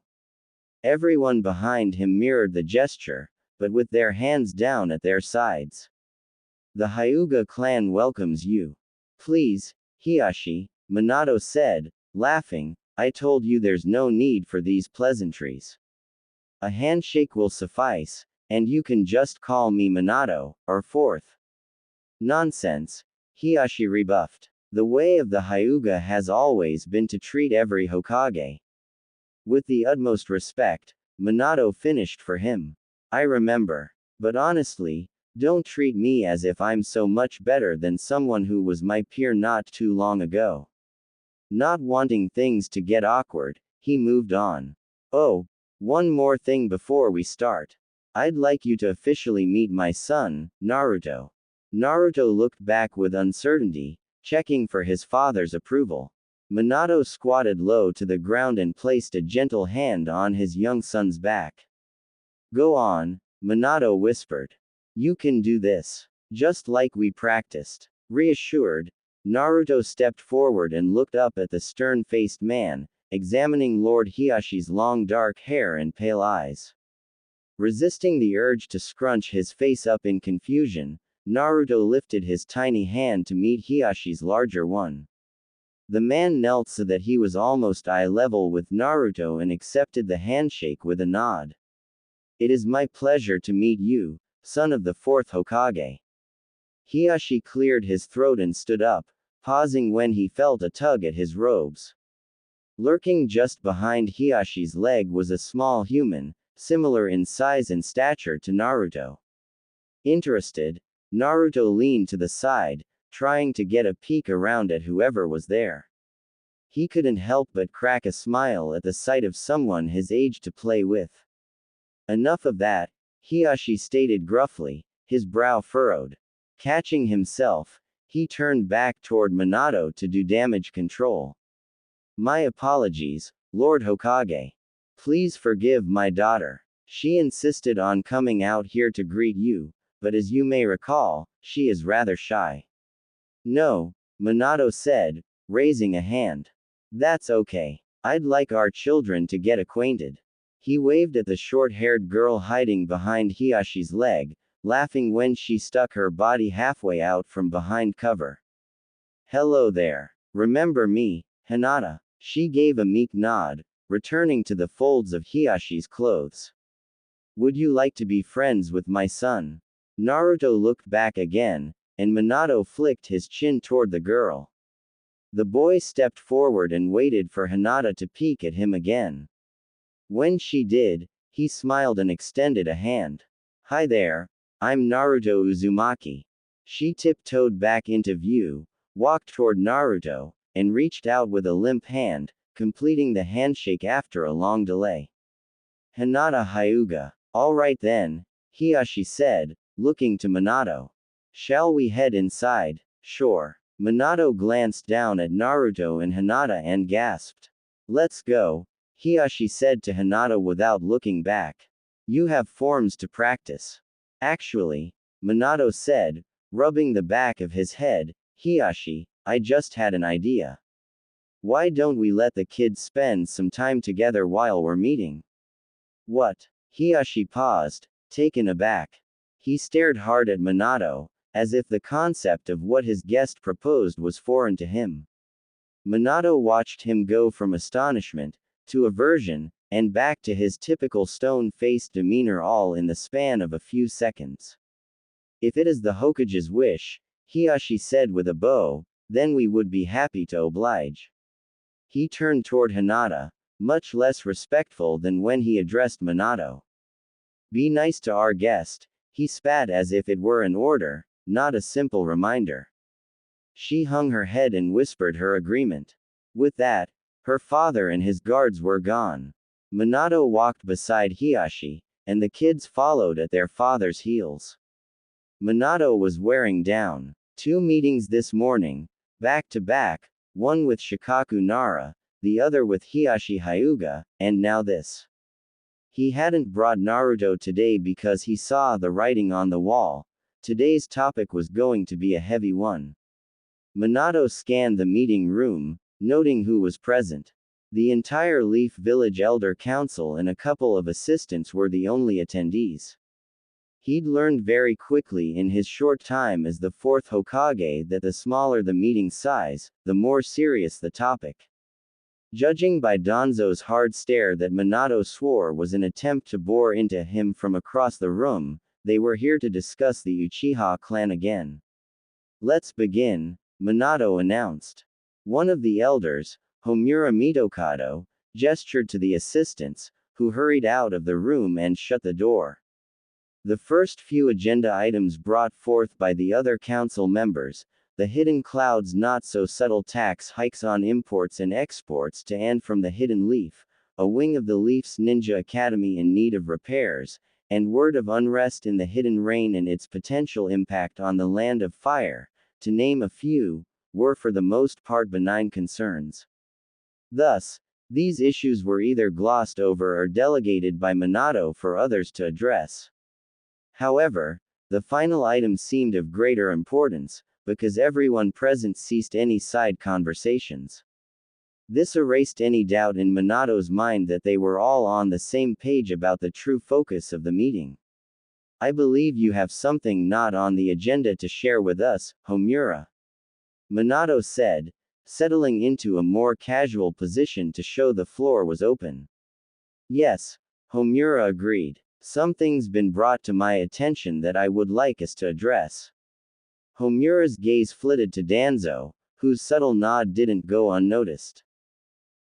Everyone behind him mirrored the gesture, but with their hands down at their sides. The Hyuga clan welcomes you. Please, Hiashi, Minato said, laughing, I told you there's no need for these pleasantries. A handshake will suffice, and you can just call me Minato, or fourth. Nonsense, Hiashi rebuffed. The way of the Hyuga has always been to treat every Hokage with the utmost respect, Minato finished for him. I remember. But honestly, don't treat me as if I'm so much better than someone who was my peer not too long ago. Not wanting things to get awkward, he moved on. Oh, one more thing before we start. I'd like you to officially meet my son, Naruto. Naruto looked back with uncertainty, checking for his father's approval. Minato squatted low to the ground and placed a gentle hand on his young son's back. Go on, Minato whispered. You can do this. Just like we practiced. Reassured, Naruto stepped forward and looked up at the stern-faced man, examining Lord Hiashi's long dark hair and pale eyes. Resisting the urge to scrunch his face up in confusion, Naruto lifted his tiny hand to meet Hiyashi's larger one. The man knelt so that he was almost eye level with Naruto and accepted the handshake with a nod. It is my pleasure to meet you, son of the fourth Hokage. Hiyashi cleared his throat and stood up, pausing when he felt a tug at his robes. Lurking just behind Hiyashi's leg was a small human, similar in size and stature to Naruto. Interested, Naruto leaned to the side, trying to get a peek around at whoever was there. He couldn't help but crack a smile at the sight of someone his age to play with. Enough of that, Hiyashi stated gruffly, his brow furrowed. Catching himself, he turned back toward Minato to do damage control. My apologies, Lord Hokage. Please forgive my daughter. She insisted on coming out here to greet you, but as you may recall, she is rather shy. No, Minato said, raising a hand. That's okay. I'd like our children to get acquainted. He waved at the short-haired girl hiding behind Hiyashi's leg, laughing when she stuck her body halfway out from behind cover. Hello there. Remember me, Hinata? She gave a meek nod, returning to the folds of Hiyashi's clothes. Would you like to be friends with my son? Naruto looked back again, and Minato flicked his chin toward the girl. The boy stepped forward and waited for Hinata to peek at him again. When she did, he smiled and extended a hand. Hi there, I'm Naruto Uzumaki. She tiptoed back into view, walked toward Naruto, and reached out with a limp hand, completing the handshake after a long delay. Hinata Hyuga. All right then, Hiyashi said, looking to Minato. Shall we head inside? Sure. Minato glanced down at Naruto and Hinata and gasped. Let's go, Hiyashi said to Hinata without looking back. You have forms to practice. Actually, Minato said, rubbing the back of his head, Hiyashi, I just had an idea. Why don't we let the kids spend some time together while we're meeting? What? Hiyashi paused, taken aback. He stared hard at Minato, as if the concept of what his guest proposed was foreign to him. Minato watched him go from astonishment to aversion, and back to his typical stone-faced demeanor all in the span of a few seconds. If it is the Hokage's wish, Hiyashi said with a bow, then we would be happy to oblige. He turned toward Hinata, much less respectful than when he addressed Minato. Be nice to our guest, he spat as if it were an order, not a simple reminder. She hung her head and whispered her agreement. With that, her father and his guards were gone. Minato walked beside Hiyashi, and the kids followed at their father's heels. Minato was wearing down. 2 meetings this morning, back to back, one with Shikaku Nara, the other with Hiyashi Hyuga, and now this. He hadn't brought Naruto today because he saw the writing on the wall. Today's topic was going to be a heavy one. Minato scanned the meeting room, noting who was present. The entire Leaf Village Elder Council and a couple of assistants were the only attendees. He'd learned very quickly in his short time as the fourth Hokage that the smaller the meeting size, the more serious the topic. Judging by Danzo's hard stare that Minato swore was an attempt to bore into him from across the room, they were here to discuss the Uchiha clan again. Let's begin, Minato announced. One of the elders, Homura Mitokado, gestured to the assistants, who hurried out of the room and shut the door. The first few agenda items brought forth by the other council members, the Hidden Cloud's not-so-subtle tax hikes on imports and exports to and from the Hidden Leaf, a wing of the Leaf's ninja academy in need of repairs, and word of unrest in the Hidden Rain and its potential impact on the Land of Fire, to name a few, were for the most part benign concerns. Thus, these issues were either glossed over or delegated by Minato for others to address. However, the final item seemed of greater importance, because everyone present ceased any side conversations. This erased any doubt in Minato's mind that they were all on the same page about the true focus of the meeting. I believe you have something not on the agenda to share with us, Homura. Minato said, settling into a more casual position to show the floor was open. Yes, Homura agreed. Something's been brought to my attention that I would like us to address. Homura's gaze flitted to Danzo, whose subtle nod didn't go unnoticed.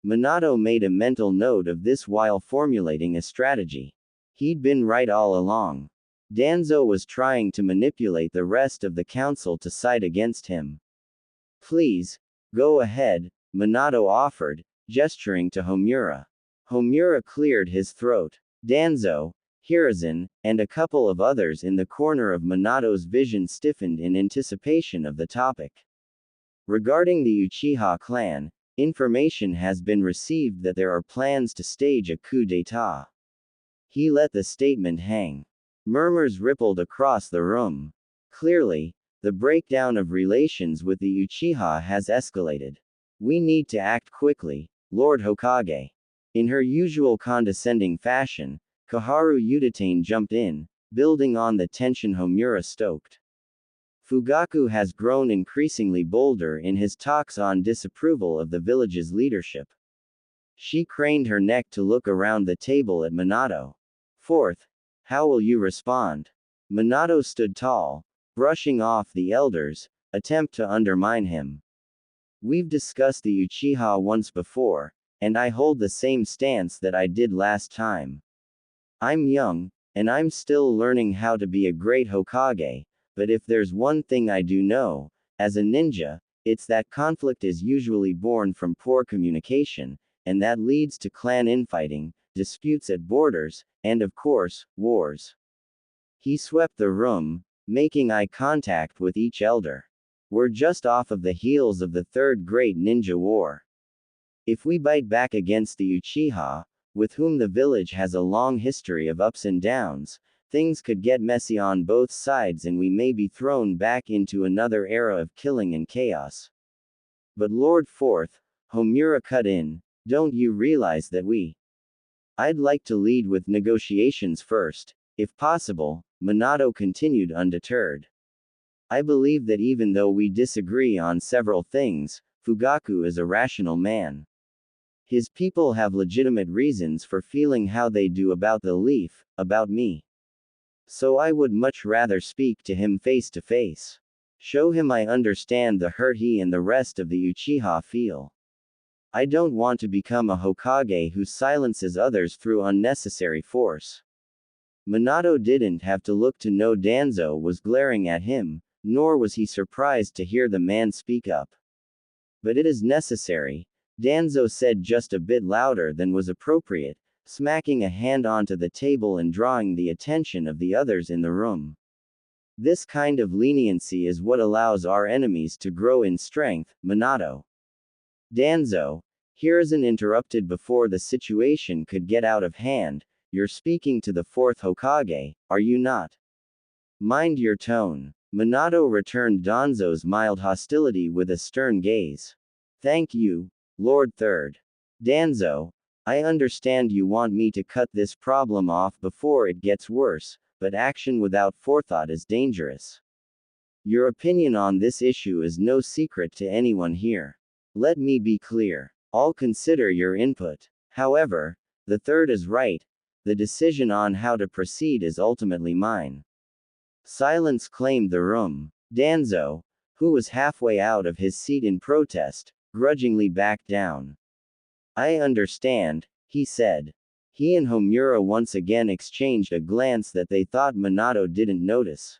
Minato made a mental note of this while formulating a strategy. He'd been right all along. Danzo was trying to manipulate the rest of the council to side against him. Please, go ahead, Minato offered, gesturing to Homura. Homura cleared his throat. Danzo, Hiruzen, and a couple of others in the corner of Minato's vision stiffened in anticipation of the topic. Regarding the Uchiha clan, information has been received that there are plans to stage a coup d'état. He let the statement hang. Murmurs rippled across the room. Clearly, the breakdown of relations with the Uchiha has escalated. We need to act quickly, Lord Hokage. In her usual condescending fashion, Koharu Udatane jumped in, building on the tension Homura stoked. Fugaku has grown increasingly bolder in his talks on disapproval of the village's leadership. She craned her neck to look around the table at Minato. Fourth, how will you respond? Minato stood tall, brushing off the elders' attempt to undermine him. We've discussed the Uchiha once before, and I hold the same stance that I did last time. I'm young, and I'm still learning how to be a great Hokage, but if there's one thing I do know, as a ninja, it's that conflict is usually born from poor communication, and that leads to clan infighting, disputes at borders, and of course, wars. He swept the room, making eye contact with each elder. We're just off of the heels of the Third Great Ninja War. If we bite back against the Uchiha, with whom the village has a long history of ups and downs, things could get messy on both sides and we may be thrown back into another era of killing and chaos. But Lord Fourth, Homura cut in, don't you realize that I'd like to lead with negotiations first, if possible, Minato continued undeterred. I believe that even though we disagree on several things, Fugaku is a rational man. His people have legitimate reasons for feeling how they do about the leaf, about me. So I would much rather speak to him face to face. Show him I understand the hurt he and the rest of the Uchiha feel. I don't want to become a Hokage who silences others through unnecessary force. Minato didn't have to look to know Danzo was glaring at him, nor was he surprised to hear the man speak up. But it is necessary, Danzo said just a bit louder than was appropriate, smacking a hand onto the table and drawing the attention of the others in the room. This kind of leniency is what allows our enemies to grow in strength, Minato. Danzo, Hiruzen interrupted before the situation could get out of hand, you're speaking to the fourth Hokage, are you not? Mind your tone. Minato returned Danzo's mild hostility with a stern gaze. Thank you, Lord Third. Danzo, I understand you want me to cut this problem off before it gets worse, but action without forethought is dangerous. Your opinion on this issue is no secret to anyone here. Let me be clear. I'll consider your input. However, the third is right. The decision on how to proceed is ultimately mine. Silence claimed the room. Danzo, who was halfway out of his seat in protest, grudgingly backed down. I understand, he said. He and Homura once again exchanged a glance that they thought Minato didn't notice.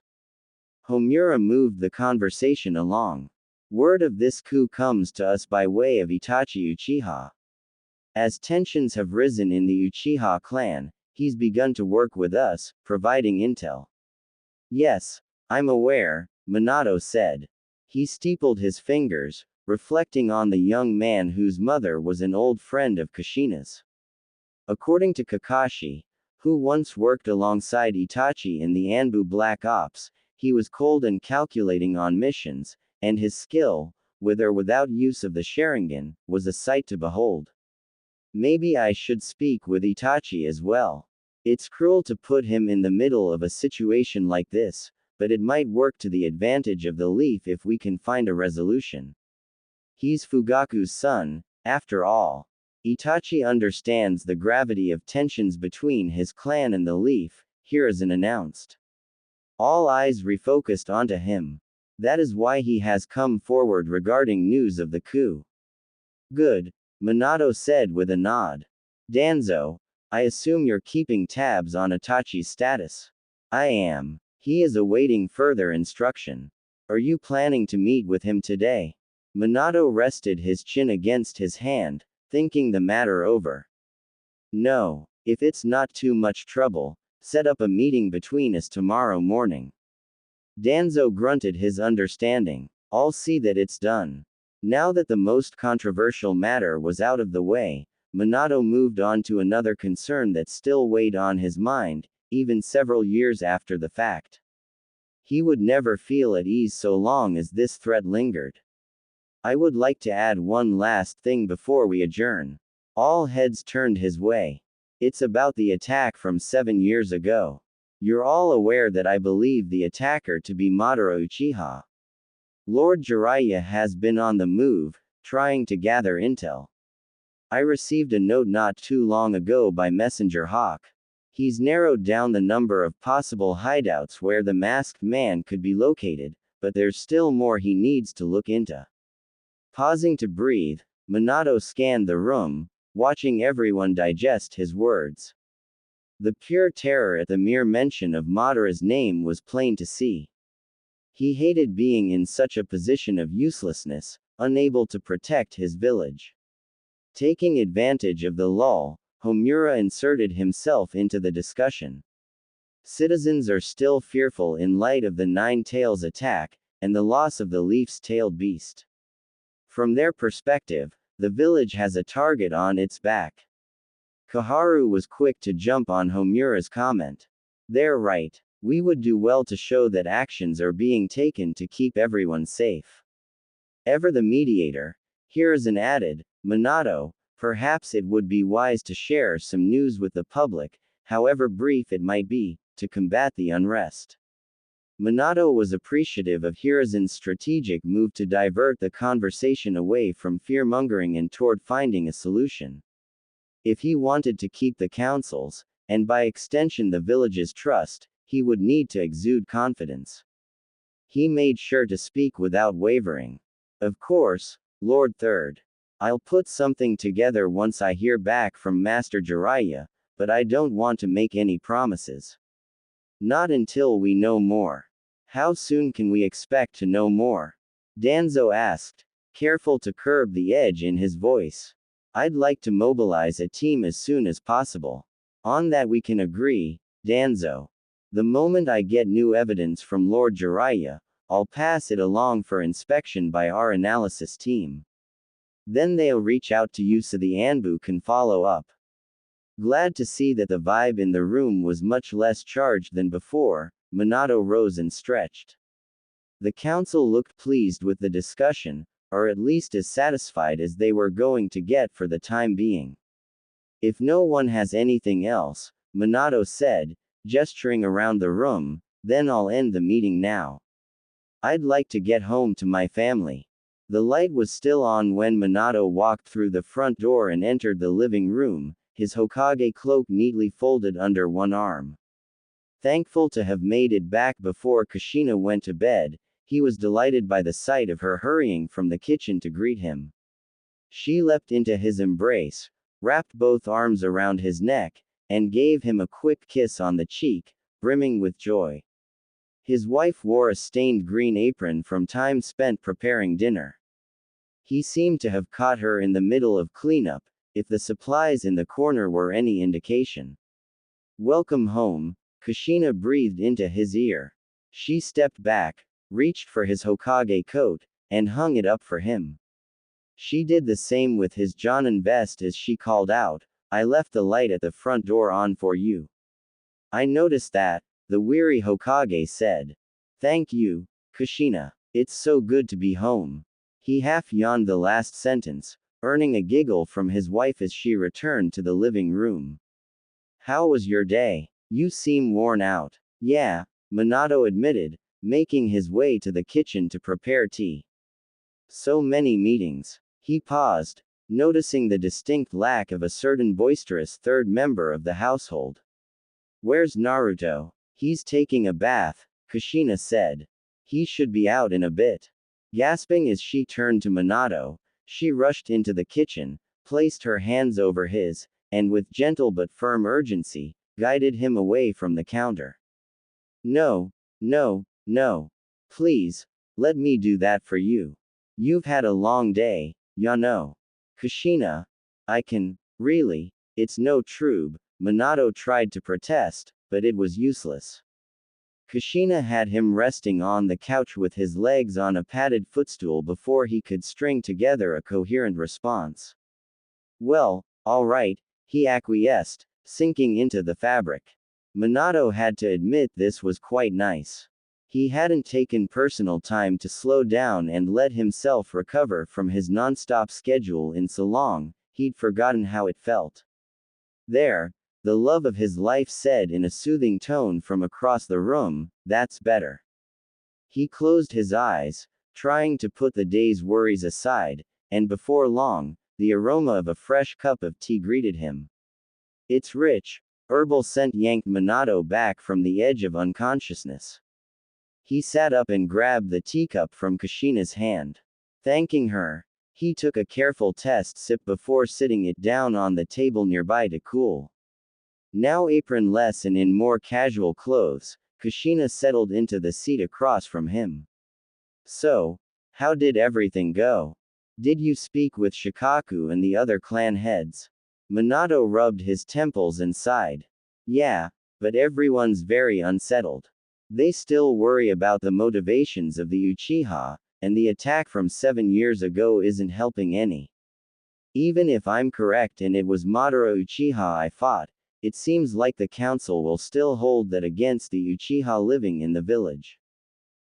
Homura moved the conversation along. Word of this coup comes to us by way of Itachi Uchiha. As tensions have risen in the Uchiha clan, he's begun to work with us, providing intel. Yes, I'm aware, Minato said. He steepled his fingers, reflecting on the young man whose mother was an old friend of Kushina's. According to Kakashi, who once worked alongside Itachi in the Anbu Black Ops, he was cold and calculating on missions, and his skill, with or without use of the Sharingan, was a sight to behold. Maybe I should speak with Itachi as well. It's cruel to put him in the middle of a situation like this, but it might work to the advantage of the Leaf if we can find a resolution. He's Fugaku's son, after all. Itachi understands the gravity of tensions between his clan and the Leaf, Hiruzen announced. All eyes refocused onto him. That is why he has come forward regarding news of the coup. Good, Minato said with a nod. Danzo, I assume you're keeping tabs on Itachi's status. I am. He is awaiting further instruction. Are you planning to meet with him today? Minato rested his chin against his hand, thinking the matter over. No, if it's not too much trouble, set up a meeting between us tomorrow morning. Danzo grunted his understanding. I'll see that it's done. Now that the most controversial matter was out of the way, Minato moved on to another concern that still weighed on his mind, even several years after the fact. He would never feel at ease so long as this threat lingered. I would like to add one last thing before we adjourn. All heads turned his way. It's about the attack from 7 years ago. You're all aware that I believe the attacker to be Madara Uchiha. Lord Jiraiya has been on the move, trying to gather intel. I received a note not too long ago by Messenger Hawk. He's narrowed down the number of possible hideouts where the masked man could be located, but there's still more he needs to look into. Pausing to breathe, Minato scanned the room, watching everyone digest his words. The pure terror at the mere mention of Madara's name was plain to see. He hated being in such a position of uselessness, unable to protect his village. Taking advantage of the lull, Homura inserted himself into the discussion. Citizens are still fearful in light of the Nine Tails attack, and the loss of the Leaf's tailed beast. From their perspective, the village has a target on its back. Kaharu was quick to jump on Homura's comment. They're right. We would do well to show that actions are being taken to keep everyone safe. Ever the mediator, Hiruzen added, Minato, perhaps it would be wise to share some news with the public, however brief it might be, to combat the unrest. Minato was appreciative of Hiruzen's strategic move to divert the conversation away from fear-mongering and toward finding a solution. If he wanted to keep the council's, and by extension the village's trust, he would need to exude confidence. He made sure to speak without wavering. Of course, Lord Third. I'll put something together once I hear back from Master Jiraiya, but I don't want to make any promises. Not until we know more. How soon can we expect to know more? Danzo asked, careful to curb the edge in his voice. I'd like to mobilize a team as soon as possible. On that we can agree, Danzo. The moment I get new evidence from Lord Jiraiya, I'll pass it along for inspection by our analysis team. Then they'll reach out to you so the Anbu can follow up. Glad to see that the vibe in the room was much less charged than before, Minato rose and stretched. The council looked pleased with the discussion, or at least as satisfied as they were going to get for the time being. If no one has anything else, Minato said, gesturing around the room, then I'll end the meeting now. I'd like to get home to my family. The light was still on when Minato walked through the front door and entered the living room, his Hokage cloak neatly folded under one arm. Thankful to have made it back before Kushina went to bed, he was delighted by the sight of her hurrying from the kitchen to greet him. She leapt into his embrace, wrapped both arms around his neck, and gave him a quick kiss on the cheek, brimming with joy. His wife wore a stained green apron from time spent preparing dinner. He seemed to have caught her in the middle of cleanup, if the supplies in the corner were any indication. Welcome home, Kushina breathed into his ear. She stepped back, reached for his Hokage coat, and hung it up for him. She did the same with his Jonin vest as she called out, I left the light at the front door on for you. I noticed that, the weary Hokage said. Thank you, Kushina. It's so good to be home. He half yawned the last sentence, earning a giggle from his wife as she returned to the living room. How was your day? You seem worn out. Yeah, Minato admitted, making his way to the kitchen to prepare tea. So many meetings. He paused, noticing the distinct lack of a certain boisterous third member of the household. Where's Naruto? He's taking a bath, Kushina said. He should be out in a bit. Gasping as she turned to Minato, she rushed into the kitchen, placed her hands over his, and with gentle but firm urgency, guided him away from the counter. No, no, no. Please, let me do that for you. You've had a long day, ya know. Kushina, I can, really, it's no trube. Minato tried to protest, but it was useless. Kushina had him resting on the couch with his legs on a padded footstool before he could string together a coherent response. Well, all right, he acquiesced, sinking into the fabric. Minato had to admit this was quite nice. He hadn't taken personal time to slow down and let himself recover from his non-stop schedule in so long, he'd forgotten how it felt. There, the love of his life said in a soothing tone from across the room, that's better. He closed his eyes, trying to put the day's worries aside, and before long, the aroma of a fresh cup of tea greeted him. Its rich, herbal scent yanked Minato back from the edge of unconsciousness. He sat up and grabbed the teacup from Kushina's hand. Thanking her, he took a careful test sip before sitting it down on the table nearby to cool. Now apronless and in more casual clothes, Kushina settled into the seat across from him. So, how did everything go? Did you speak with Shikaku and the other clan heads? Minato rubbed his temples and sighed. Yeah, but everyone's very unsettled. They still worry about the motivations of the Uchiha, and the attack from 7 years ago isn't helping any. Even if I'm correct and it was Madara Uchiha I fought, it seems like the council will still hold that against the Uchiha living in the village.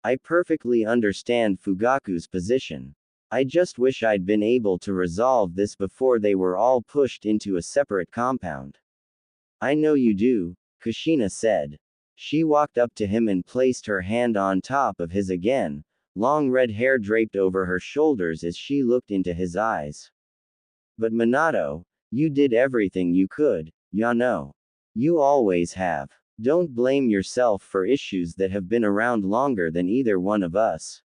I perfectly understand Fugaku's position. I just wish I'd been able to resolve this before they were all pushed into a separate compound. I know you do, Kushina said. She walked up to him and placed her hand on top of his again, long red hair draped over her shoulders as she looked into his eyes. But Minato, you did everything you could, ya know. You always have. Don't blame yourself for issues that have been around longer than either one of us.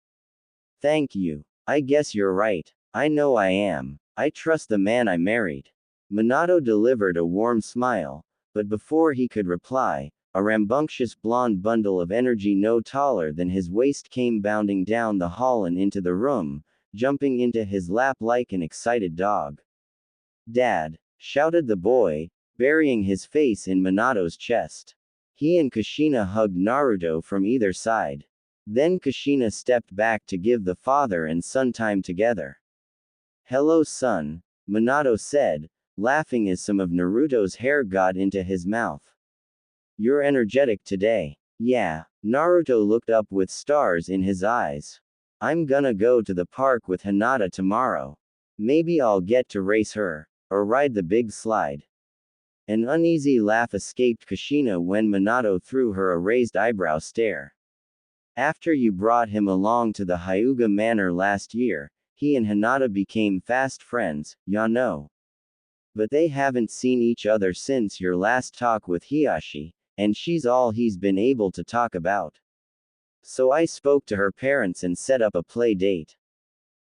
Thank you. I guess you're right. I know I am. I trust the man I married. Minato delivered a warm smile, but before he could reply, a rambunctious blonde bundle of energy no taller than his waist came bounding down the hall and into the room, jumping into his lap like an excited dog. Dad! Shouted the boy, burying his face in Minato's chest. He and Kushina hugged Naruto from either side. Then Kushina stepped back to give the father and son time together. Hello son, Minato said, laughing as some of Naruto's hair got into his mouth. You're energetic today. Yeah, Naruto looked up with stars in his eyes. I'm gonna go to the park with Hinata tomorrow. Maybe I'll get to race her, or ride the big slide. An uneasy laugh escaped Kushina when Minato threw her a raised eyebrow stare. After you brought him along to the Hyuga Manor last year, he and Hinata became fast friends, ya know. But they haven't seen each other since your last talk with Hiashi, and she's all he's been able to talk about. So I spoke to her parents and set up a play date.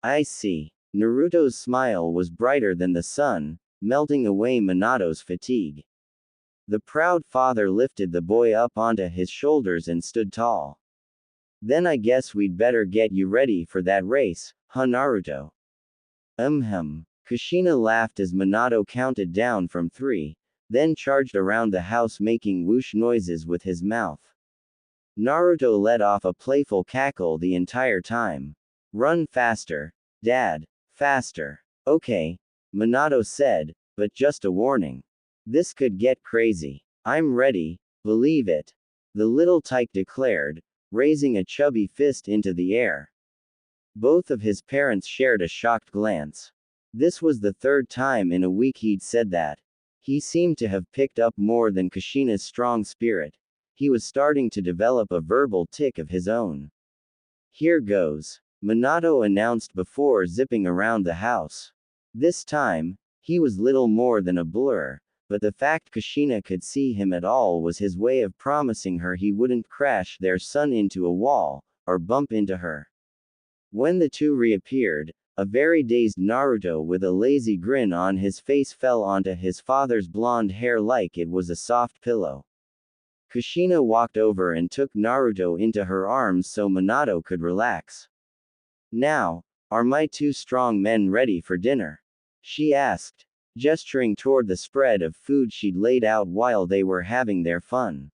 I see. Naruto's smile was brighter than the sun, melting away Minato's fatigue. The proud father lifted the boy up onto his shoulders and stood tall. Then I guess we'd better get you ready for that race, huh Naruto? Kushina laughed as Minato counted down from 3, then charged around the house making whoosh noises with his mouth. Naruto let off a playful cackle the entire time. Run faster, Dad, faster. Okay, Minato said, but just a warning. This could get crazy. I'm ready, believe it. The little tyke declared, raising a chubby fist into the air. Both of his parents shared a shocked glance. This was the third time in a week he'd said that. He seemed to have picked up more than Kushina's strong spirit. He was starting to develop a verbal tic of his own. Here goes, Minato announced before zipping around the house. This time, he was little more than a blur, but the fact Kushina could see him at all was his way of promising her he wouldn't crash their son into a wall, or bump into her. When the two reappeared, a very dazed Naruto with a lazy grin on his face fell onto his father's blonde hair like it was a soft pillow. Kushina walked over and took Naruto into her arms so Minato could relax. Now, are my two strong men ready for dinner? She asked, gesturing toward the spread of food she'd laid out while they were having their fun.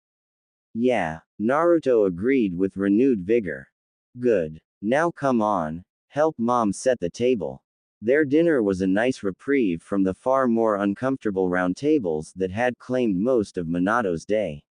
Yeah, Naruto agreed with renewed vigor. Good. Now come on, help mom set the table. Their dinner was a nice reprieve from the far more uncomfortable round tables that had claimed most of Minato's day.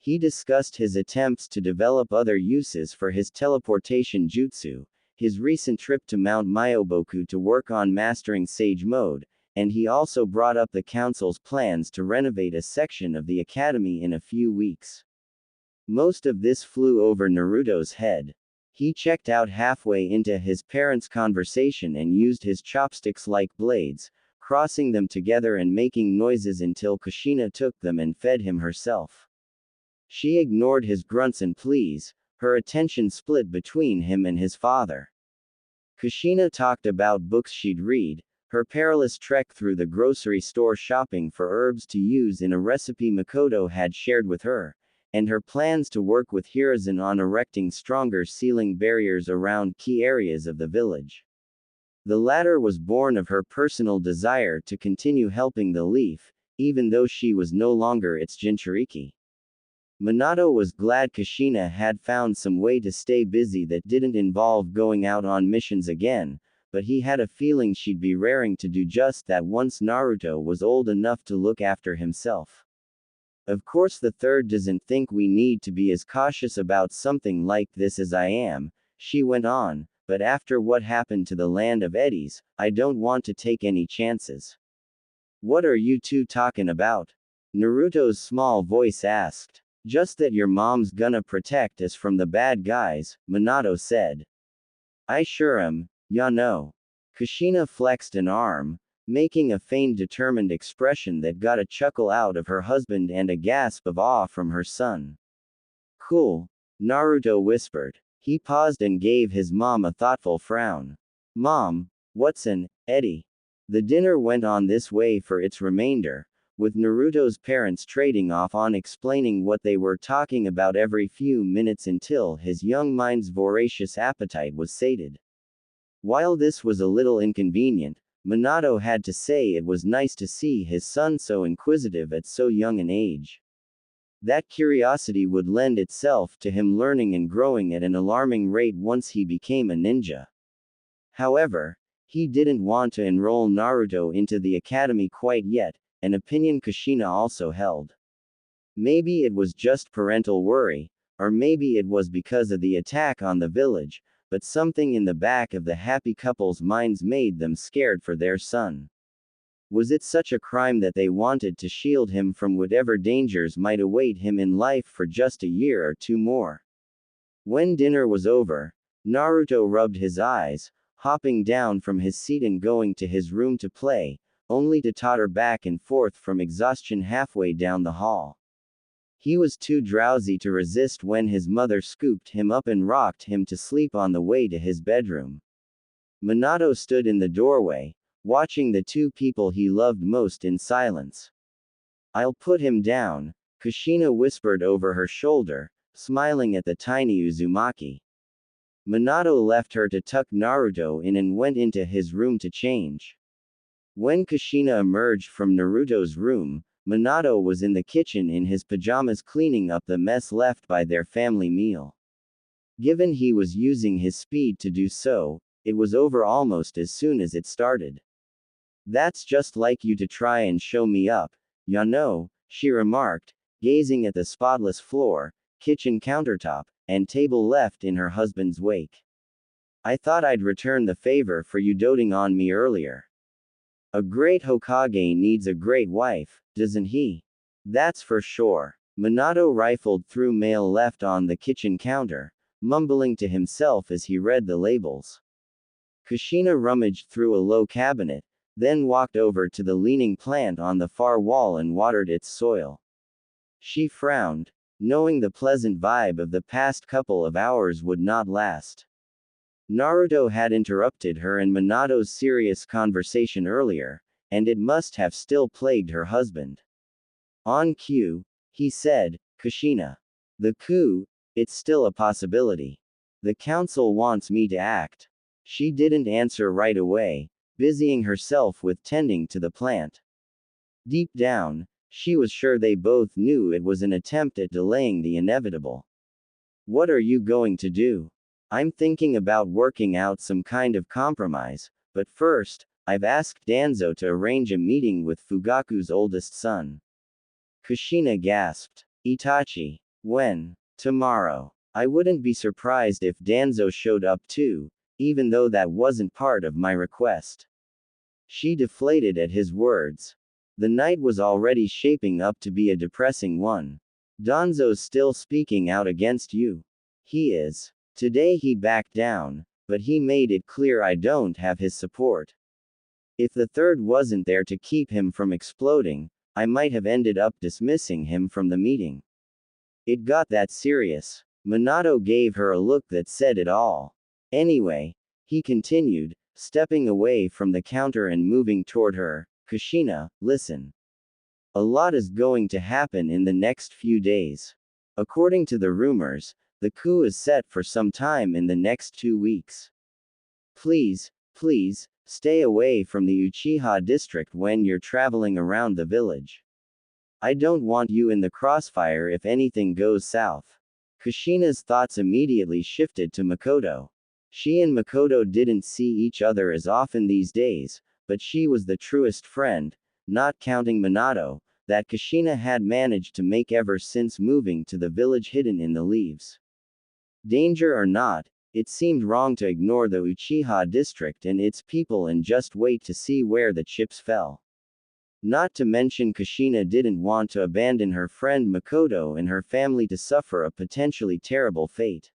He discussed his attempts to develop other uses for his teleportation jutsu, his recent trip to Mount Myoboku to work on mastering Sage Mode, and he also brought up the council's plans to renovate a section of the academy in a few weeks. Most of this flew over Naruto's head. He checked out halfway into his parents' conversation and used his chopsticks like blades, crossing them together and making noises until Kushina took them and fed him herself. She ignored his grunts and pleas, her attention split between him and his father. Kushina talked about books she'd read, her perilous trek through the grocery store shopping for herbs to use in a recipe Makoto had shared with her, and her plans to work with Hiruzen on erecting stronger ceiling barriers around key areas of the village. The latter was born of her personal desire to continue helping the Leaf, even though she was no longer its Jinchuriki. Minato was glad Kushina had found some way to stay busy that didn't involve going out on missions again, but he had a feeling she'd be raring to do just that once Naruto was old enough to look after himself. Of course the third doesn't think we need to be as cautious about something like this as I am, she went on, but after what happened to the land of eddies, I don't want to take any chances. What are you two talking about? Naruto's small voice asked. Just that your mom's gonna protect us from the bad guys, Minato said. I sure am, ya know. Kushina flexed an arm, making a feigned determined expression that got a chuckle out of her husband and a gasp of awe from her son. Cool, Naruto whispered. He paused and gave his mom a thoughtful frown. Mom, what's an eddy? The dinner went on this way for its remainder, with Naruto's parents trading off on explaining what they were talking about every few minutes until his young mind's voracious appetite was sated. While this was a little inconvenient, Minato had to say it was nice to see his son so inquisitive at so young an age. That curiosity would lend itself to him learning and growing at an alarming rate once he became a ninja. However, he didn't want to enroll Naruto into the academy quite yet, an opinion Kushina also held. Maybe it was just parental worry, or maybe it was because of the attack on the village, but something in the back of the happy couple's minds made them scared for their son. Was it such a crime that they wanted to shield him from whatever dangers might await him in life for just a year or two more? When dinner was over, Naruto rubbed his eyes, hopping down from his seat and going to his room to play, only to totter back and forth from exhaustion halfway down the hall. He was too drowsy to resist when his mother scooped him up and rocked him to sleep on the way to his bedroom. Minato stood in the doorway, watching the two people he loved most in silence. I'll put him down, Kushina whispered over her shoulder, smiling at the tiny Uzumaki. Minato left her to tuck Naruto in and went into his room to change. When Kushina emerged from Naruto's room, Minato was in the kitchen in his pajamas cleaning up the mess left by their family meal. Given he was using his speed to do so, it was over almost as soon as it started. That's just like you to try and show me up, ya know, she remarked, gazing at the spotless floor, kitchen countertop, and table left in her husband's wake. I thought I'd return the favor for you doting on me earlier. A great Hokage needs a great wife, doesn't he? That's for sure. Minato rifled through mail left on the kitchen counter, mumbling to himself as he read the labels. Kushina rummaged through a low cabinet, then walked over to the leaning plant on the far wall and watered its soil. She frowned, knowing the pleasant vibe of the past couple of hours would not last. Naruto had interrupted her and Minato's serious conversation earlier, and it must have still plagued her husband. On cue, he said, Kushina. The coup, it's still a possibility. The council wants me to act. She didn't answer right away, busying herself with tending to the plant. Deep down, she was sure they both knew it was an attempt at delaying the inevitable. What are you going to do? I'm thinking about working out some kind of compromise, but first, I've asked Danzo to arrange a meeting with Fugaku's oldest son. Kushina gasped. Itachi. When? Tomorrow. I wouldn't be surprised if Danzo showed up too, even though that wasn't part of my request. She deflated at his words. The night was already shaping up to be a depressing one. Danzo's still speaking out against you. He is. Today he backed down, but he made it clear I don't have his support. If the third wasn't there to keep him from exploding, I might have ended up dismissing him from the meeting. It got that serious. Minato gave her a look that said it all. Anyway, he continued, stepping away from the counter and moving toward her, Kushina, listen. A lot is going to happen in the next few days. According to the rumors, the coup is set for some time in the next 2 weeks. Please, stay away from the Uchiha district when you're traveling around the village. I don't want you in the crossfire if anything goes south. Kushina's thoughts immediately shifted to Makoto. She and Makoto didn't see each other as often these days, but she was the truest friend, not counting Minato, that Kushina had managed to make ever since moving to the village hidden in the leaves. Danger or not, it seemed wrong to ignore the Uchiha district and its people and just wait to see where the chips fell. Not to mention Kushina didn't want to abandon her friend Makoto and her family to suffer a potentially terrible fate.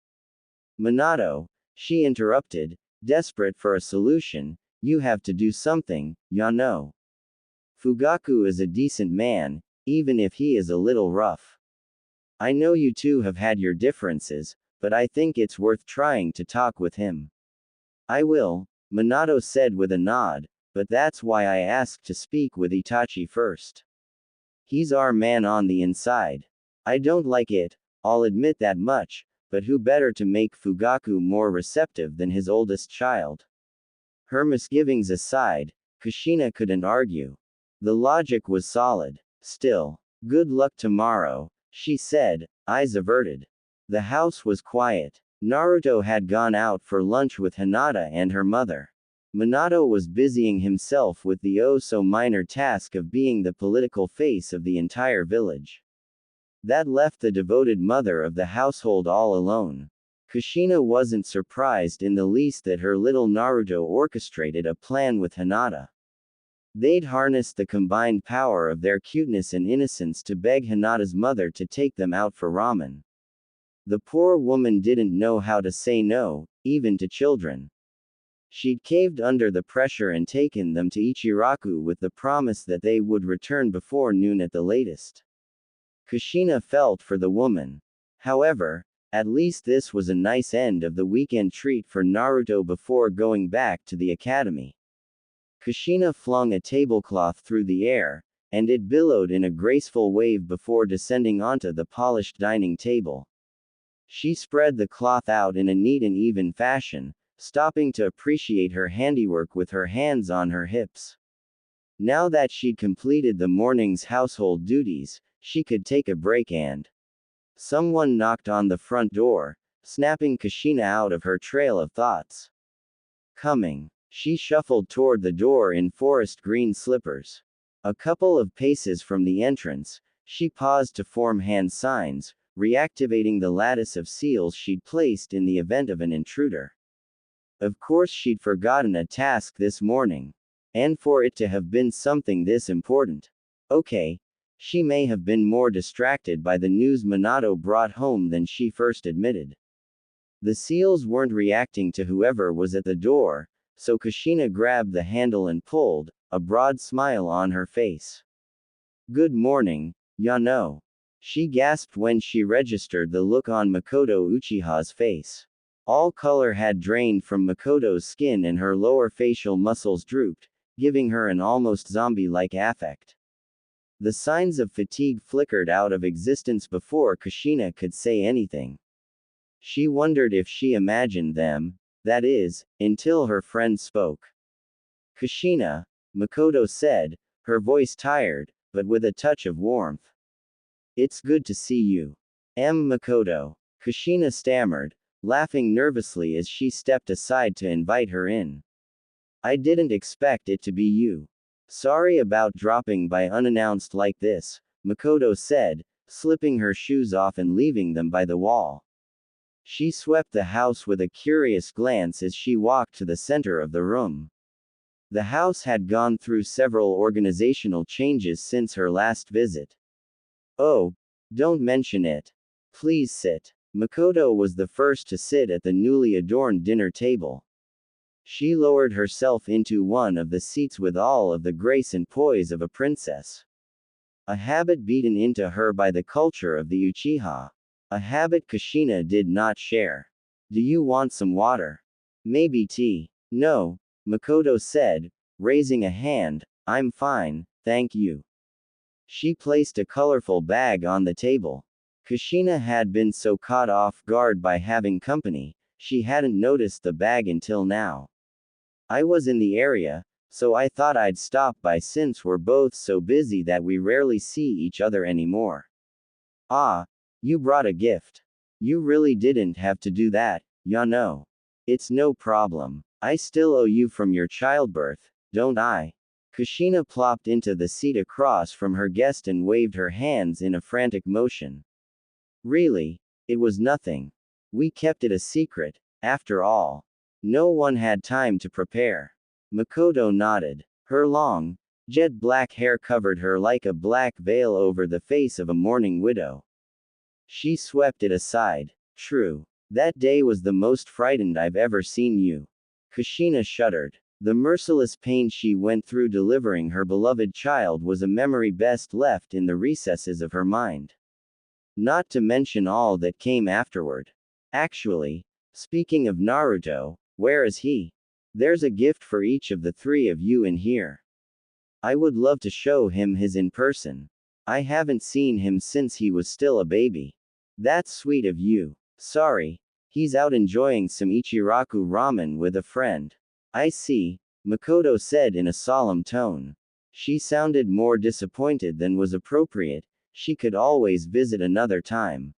Minato, she interrupted, desperate for a solution, you have to do something, ya know. Fugaku is a decent man, even if he is a little rough. I know you two have had your differences, but I think it's worth trying to talk with him. I will, Minato said with a nod, but that's why I asked to speak with Itachi first. He's our man on the inside. I don't like it, I'll admit that much, but who better to make Fugaku more receptive than his oldest child? Her misgivings aside, Kushina couldn't argue. The logic was solid. Still, good luck tomorrow, she said, eyes averted. The house was quiet. Naruto had gone out for lunch with Hinata and her mother. Minato was busying himself with the oh-so-minor task of being the political face of the entire village. That left the devoted mother of the household all alone. Kushina wasn't surprised in the least that her little Naruto orchestrated a plan with Hinata. They'd harnessed the combined power of their cuteness and innocence to beg Hinata's mother to take them out for ramen. The poor woman didn't know how to say no, even to children. She'd caved under the pressure and taken them to Ichiraku with the promise that they would return before noon at the latest. Kushina felt for the woman. However, at least this was a nice end of the weekend treat for Naruto before going back to the academy. Kushina flung a tablecloth through the air, and it billowed in a graceful wave before descending onto the polished dining table. She spread the cloth out in a neat and even fashion, stopping to appreciate her handiwork with her hands on her hips. Now that she'd completed the morning's household duties, she could take a break and... Someone knocked on the front door, snapping Kushina out of her trail of thoughts. Coming. She shuffled toward the door in forest green slippers. A couple of paces from the entrance, she paused to form hand signs, reactivating the lattice of seals she'd placed in the event of an intruder. Of course she'd forgotten a task this morning. And for it to have been something this important. Okay. She may have been more distracted by the news Minato brought home than she first admitted. The seals weren't reacting to whoever was at the door, so Kushina grabbed the handle and pulled, a broad smile on her face. Good morning, Yano. She gasped when she registered the look on Makoto Uchiha's face. All color had drained from Makoto's skin and her lower facial muscles drooped, giving her an almost zombie-like affect. The signs of fatigue flickered out of existence before Kushina could say anything. She wondered if she imagined them, that is, until her friend spoke. Kushina, Makoto said, her voice tired, but with a touch of warmth. It's good to see you. Makoto. Kushina stammered, laughing nervously as she stepped aside to invite her in. I didn't expect it to be you. Sorry about dropping by unannounced like this, Makoto said, slipping her shoes off and leaving them by the wall. She swept the house with a curious glance as she walked to the center of the room. The house had gone through several organizational changes since her last visit. Oh, don't mention it. Please sit. Makoto was the first to sit at the newly adorned dinner table. She lowered herself into one of the seats with all of the grace and poise of a princess. A habit beaten into her by the culture of the Uchiha. A habit Kushina did not share. Do you want some water? Maybe tea? No, Makoto said, raising a hand. I'm fine, thank you. She placed a colorful bag on the table. Kushina had been so caught off guard by having company, she hadn't noticed the bag until now. I was in the area, so I thought I'd stop by since we're both so busy that we rarely see each other anymore. Ah, you brought a gift. You really didn't have to do that, Yano. It's no problem. I still owe you from your childbirth, don't I? Kushina plopped into the seat across from her guest and waved her hands in a frantic motion. Really? It was nothing. We kept it a secret, after all. No one had time to prepare. Makoto nodded. Her long, jet black hair covered her like a black veil over the face of a mourning widow. She swept it aside. True. That day was the most frightened I've ever seen you. Kushina shuddered. The merciless pain she went through delivering her beloved child was a memory best left in the recesses of her mind. Not to mention all that came afterward. Actually, speaking of Naruto, where is he? There's a gift for each of the three of you in here. I would love to show him his in person. I haven't seen him since he was still a baby. That's sweet of you. Sorry. He's out enjoying some Ichiraku ramen with a friend. I see, Makoto said in a solemn tone. She sounded more disappointed than was appropriate. She could always visit another time.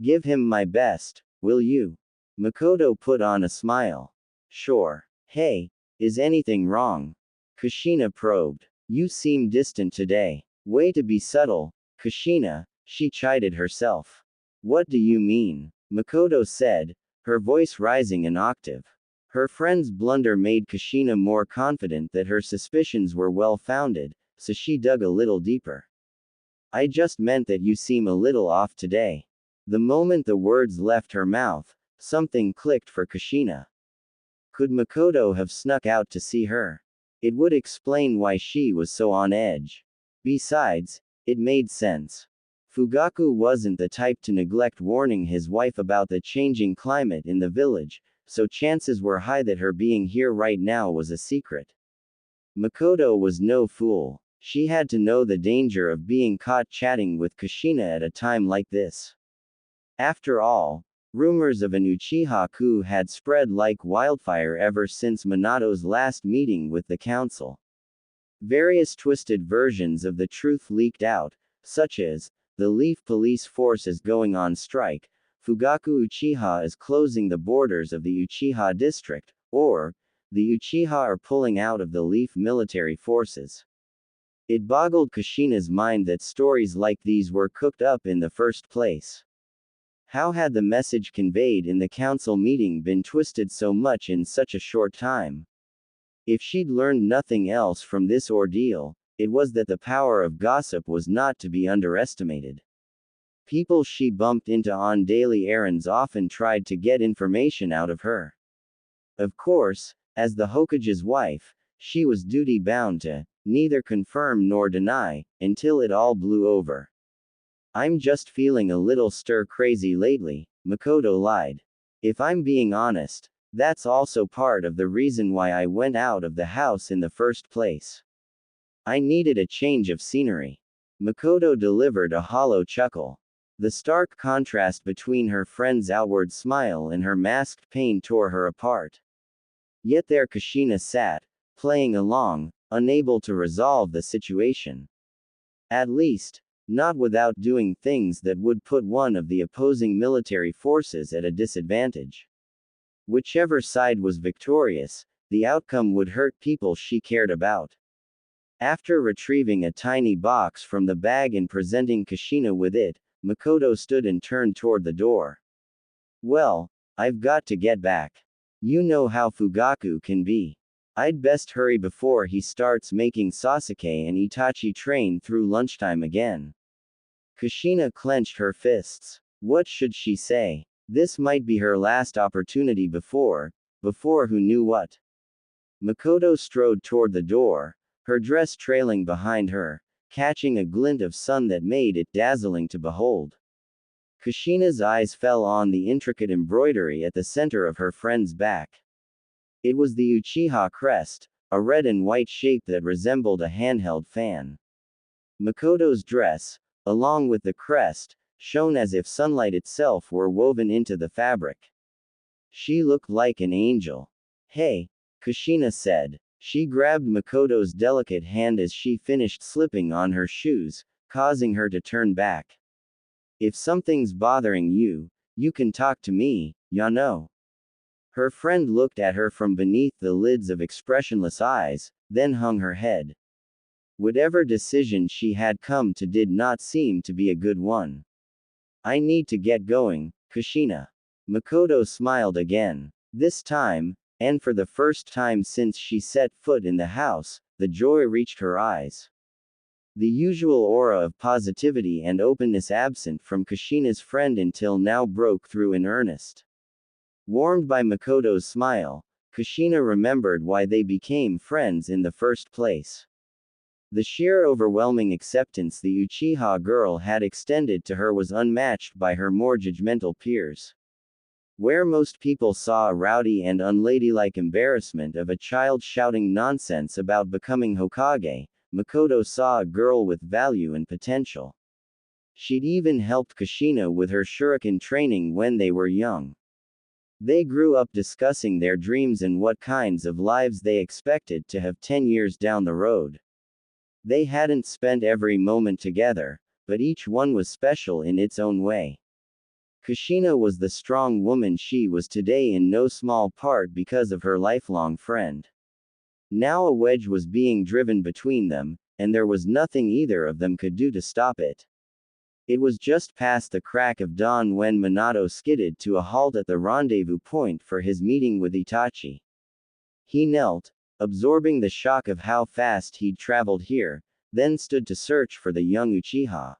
Give him my best, will you? Makoto put on a smile. Sure. Hey, is anything wrong? Kushina probed. You seem distant today. Way to be subtle, Kushina, she chided herself. What do you mean? Makoto said, her voice rising an octave. Her friend's blunder made Kushina more confident that her suspicions were well-founded, so she dug a little deeper. I just meant that you seem a little off today. The moment the words left her mouth, something clicked for Kushina. Could Makoto have snuck out to see her? It would explain why she was so on edge. Besides, it made sense. Fugaku wasn't the type to neglect warning his wife about the changing climate in the village, so chances were high that her being here right now was a secret. Makoto was no fool. She had to know the danger of being caught chatting with Kushina at a time like this. After all, rumors of an Uchiha coup had spread like wildfire ever since Minato's last meeting with the council. Various twisted versions of the truth leaked out, such as, the Leaf Police Force is going on strike, Fugaku Uchiha is closing the borders of the Uchiha district, or, the Uchiha are pulling out of the Leaf military forces. It boggled Kushina's mind that stories like these were cooked up in the first place. How had the message conveyed in the council meeting been twisted so much in such a short time? If she'd learned nothing else from this ordeal, it was that the power of gossip was not to be underestimated. People she bumped into on daily errands often tried to get information out of her. Of course, as the Hokage's wife, she was duty-bound to neither confirm nor deny, until it all blew over. I'm just feeling a little stir-crazy lately, Makoto lied. If I'm being honest, that's also part of the reason why I went out of the house in the first place. I needed a change of scenery. Makoto delivered a hollow chuckle. The stark contrast between her friend's outward smile and her masked pain tore her apart. Yet there Kushina sat, playing along, unable to resolve the situation. At least, not without doing things that would put one of the opposing military forces at a disadvantage. Whichever side was victorious, the outcome would hurt people she cared about. After retrieving a tiny box from the bag and presenting Kushina with it, Makoto stood and turned toward the door. Well, I've got to get back. You know how Fugaku can be. I'd best hurry before he starts making Sasuke and Itachi train through lunchtime again. Kushina clenched her fists. What should she say? This might be her last opportunity before who knew what. Makoto strode toward the door, her dress trailing behind her, catching a glint of sun that made it dazzling to behold. Kushina's eyes fell on the intricate embroidery at the center of her friend's back. It was the Uchiha crest, a red and white shape that resembled a handheld fan. Makoto's dress, along with the crest, shone as if sunlight itself were woven into the fabric. She looked like an angel. Hey, Kushina said. She grabbed Makoto's delicate hand as she finished slipping on her shoes, causing her to turn back. If something's bothering you, you can talk to me, ya know. Her friend looked at her from beneath the lids of expressionless eyes, then hung her head. Whatever decision she had come to did not seem to be a good one. I need to get going, Kushina. Makoto smiled again. This time, and for the first time since she set foot in the house, the joy reached her eyes. The usual aura of positivity and openness absent from Kushina's friend until now broke through in earnest. Warmed by Makoto's smile, Kushina remembered why they became friends in the first place. The sheer overwhelming acceptance the Uchiha girl had extended to her was unmatched by her more judgmental peers. Where most people saw a rowdy and unladylike embarrassment of a child shouting nonsense about becoming Hokage, Makoto saw a girl with value and potential. She'd even helped Kushina with her shuriken training when they were young. They grew up discussing their dreams and what kinds of lives they expected to have 10 years down the road. They hadn't spent every moment together, but each one was special in its own way. Kushina was the strong woman she was today in no small part because of her lifelong friend. Now a wedge was being driven between them, and there was nothing either of them could do to stop it. It was just past the crack of dawn when Minato skidded to a halt at the rendezvous point for his meeting with Itachi. He knelt, absorbing the shock of how fast he'd traveled here, then stood to search for the young Uchiha.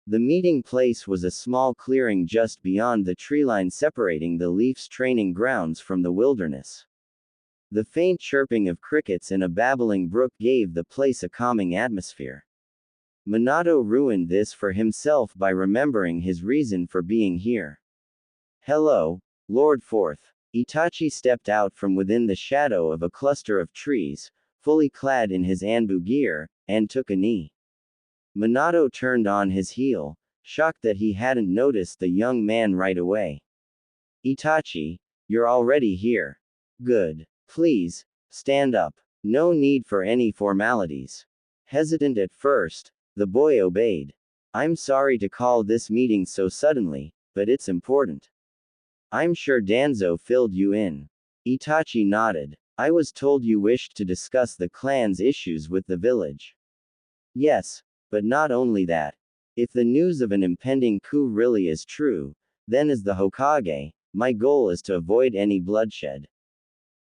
The meeting place was a small clearing just beyond the treeline separating the Leafs training grounds from the wilderness. The faint chirping of crickets and a babbling brook gave the place a calming atmosphere. Minato ruined this for himself by remembering his reason for being here. Hello, Lord Fourth. Itachi stepped out from within the shadow of a cluster of trees, fully clad in his Anbu gear, and took a knee. Minato turned on his heel, shocked that he hadn't noticed the young man right away. Itachi, you're already here. Good. Please, stand up. No need for any formalities. Hesitant at first, the boy obeyed. I'm sorry to call this meeting so suddenly, but it's important. I'm sure Danzo filled you in. Itachi nodded. I was told you wished to discuss the clan's issues with the village. Yes, but not only that. If the news of an impending coup really is true, Then as the Hokage, my goal is to avoid any bloodshed.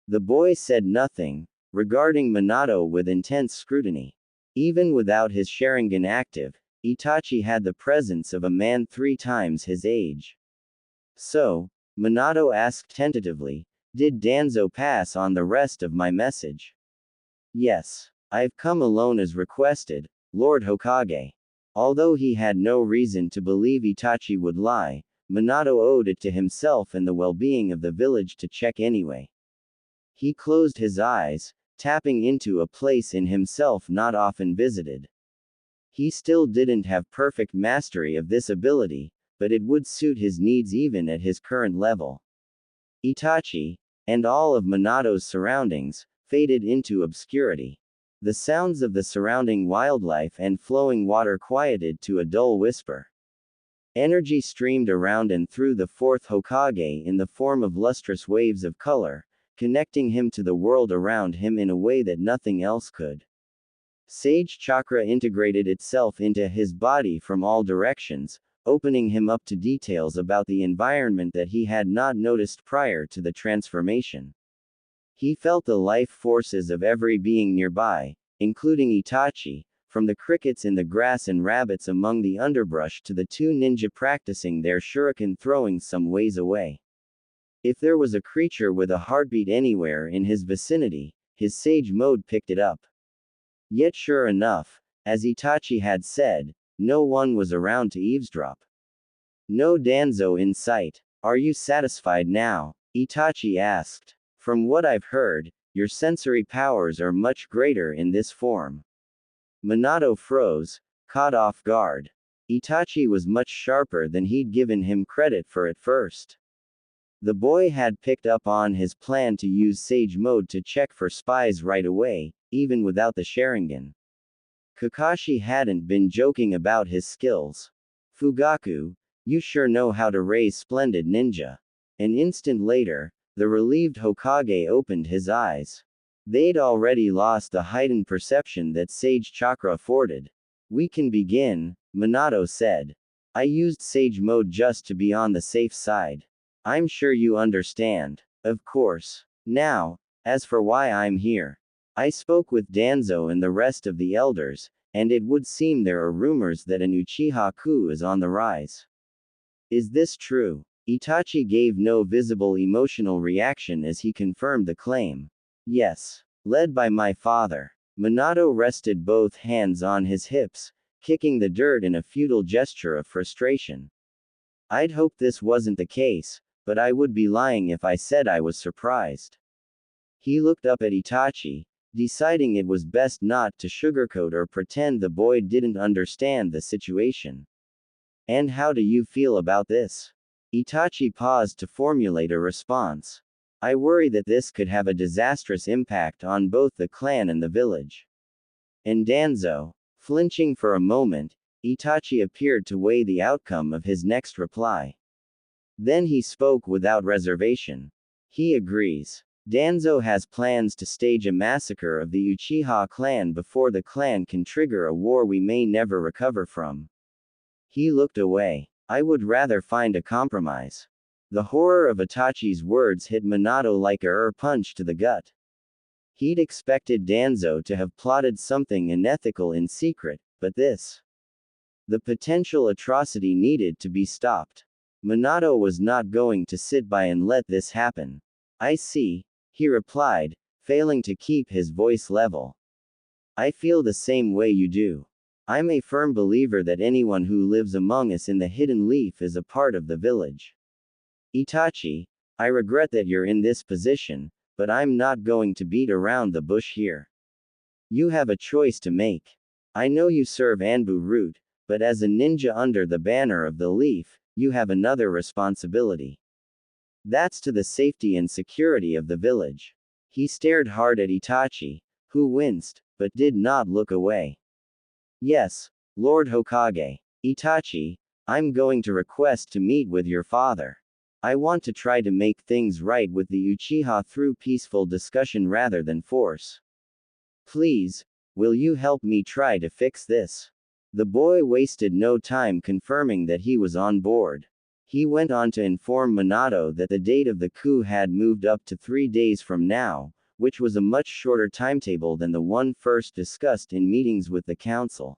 The boy said nothing, regarding Minato with intense scrutiny. Even without his Sharingan active, Itachi had the presence of a man 3 times his age. So, Minato asked tentatively, did Danzo pass on the rest of my message? Yes. I've come alone as requested, Lord Hokage. Although he had no reason to believe Itachi would lie, Minato owed it to himself and the well-being of the village to check anyway. He closed his eyes, tapping into a place in himself not often visited. He still didn't have perfect mastery of this ability, but it would suit his needs even at his current level. Itachi, and all of Minato's surroundings, faded into obscurity. The sounds of the surrounding wildlife and flowing water quieted to a dull whisper. Energy streamed around and through the fourth Hokage in the form of lustrous waves of color, connecting him to the world around him in a way that nothing else could. Sage chakra integrated itself into his body from all directions, opening him up to details about the environment that he had not noticed prior to the transformation. He felt the life forces of every being nearby, including Itachi, from the crickets in the grass and rabbits among the underbrush to the 2 ninja practicing their shuriken throwing some ways away. If there was a creature with a heartbeat anywhere in his vicinity, his sage mode picked it up. Yet sure enough, as Itachi had said, no one was around to eavesdrop. No Danzo in sight. Are you satisfied now? Itachi asked. From what I've heard, your sensory powers are much greater in this form. Minato froze, caught off guard. Itachi was much sharper than he'd given him credit for at first. The boy had picked up on his plan to use Sage Mode to check for spies right away, even without the Sharingan. Kakashi hadn't been joking about his skills. Fugaku, you sure know how to raise splendid ninja. An instant later, the relieved Hokage opened his eyes. They'd already lost the heightened perception that Sage Chakra afforded. We can begin, Minato said. I used Sage Mode just to be on the safe side. I'm sure you understand. Of course. Now, as for why I'm here. I spoke with Danzo and the rest of the elders, and it would seem there are rumors that an Uchiha coup is on the rise. Is this true? Itachi gave no visible emotional reaction as he confirmed the claim. Yes. Led by my father. Minato rested both hands on his hips, kicking the dirt in a futile gesture of frustration. I'd hoped this wasn't the case, but I would be lying if I said I was surprised. He looked up at Itachi, deciding it was best not to sugarcoat or pretend the boy didn't understand the situation. And how do you feel about this? Itachi paused to formulate a response. I worry that this could have a disastrous impact on both the clan and the village. And Danzo, flinching for a moment, Itachi appeared to weigh the outcome of his next reply. Then he spoke without reservation. He agrees. Danzo has plans to stage a massacre of the Uchiha clan before the clan can trigger a war we may never recover from. He looked away. I would rather find a compromise. The horror of Itachi's words hit Minato like a punch to the gut. He'd expected Danzo to have plotted something unethical in secret, but this. The potential atrocity needed to be stopped. Minato was not going to sit by and let this happen. I see, he replied, failing to keep his voice level. I feel the same way you do. I'm a firm believer that anyone who lives among us in the Hidden Leaf is a part of the village. Itachi, I regret that you're in this position, but I'm not going to beat around the bush here. You have a choice to make. I know you serve Anbu Root, but as a ninja under the banner of the Leaf, you have another responsibility. That's to the safety and security of the village. He stared hard at Itachi, who winced, but did not look away. Yes, Lord Hokage. Itachi, I'm going to request to meet with your father. I want to try to make things right with the Uchiha through peaceful discussion rather than force. Please, will you help me try to fix this? The boy wasted no time confirming that he was on board. He went on to inform Minato that the date of the coup had moved up to 3 days from now, which was a much shorter timetable than the one first discussed in meetings with the council.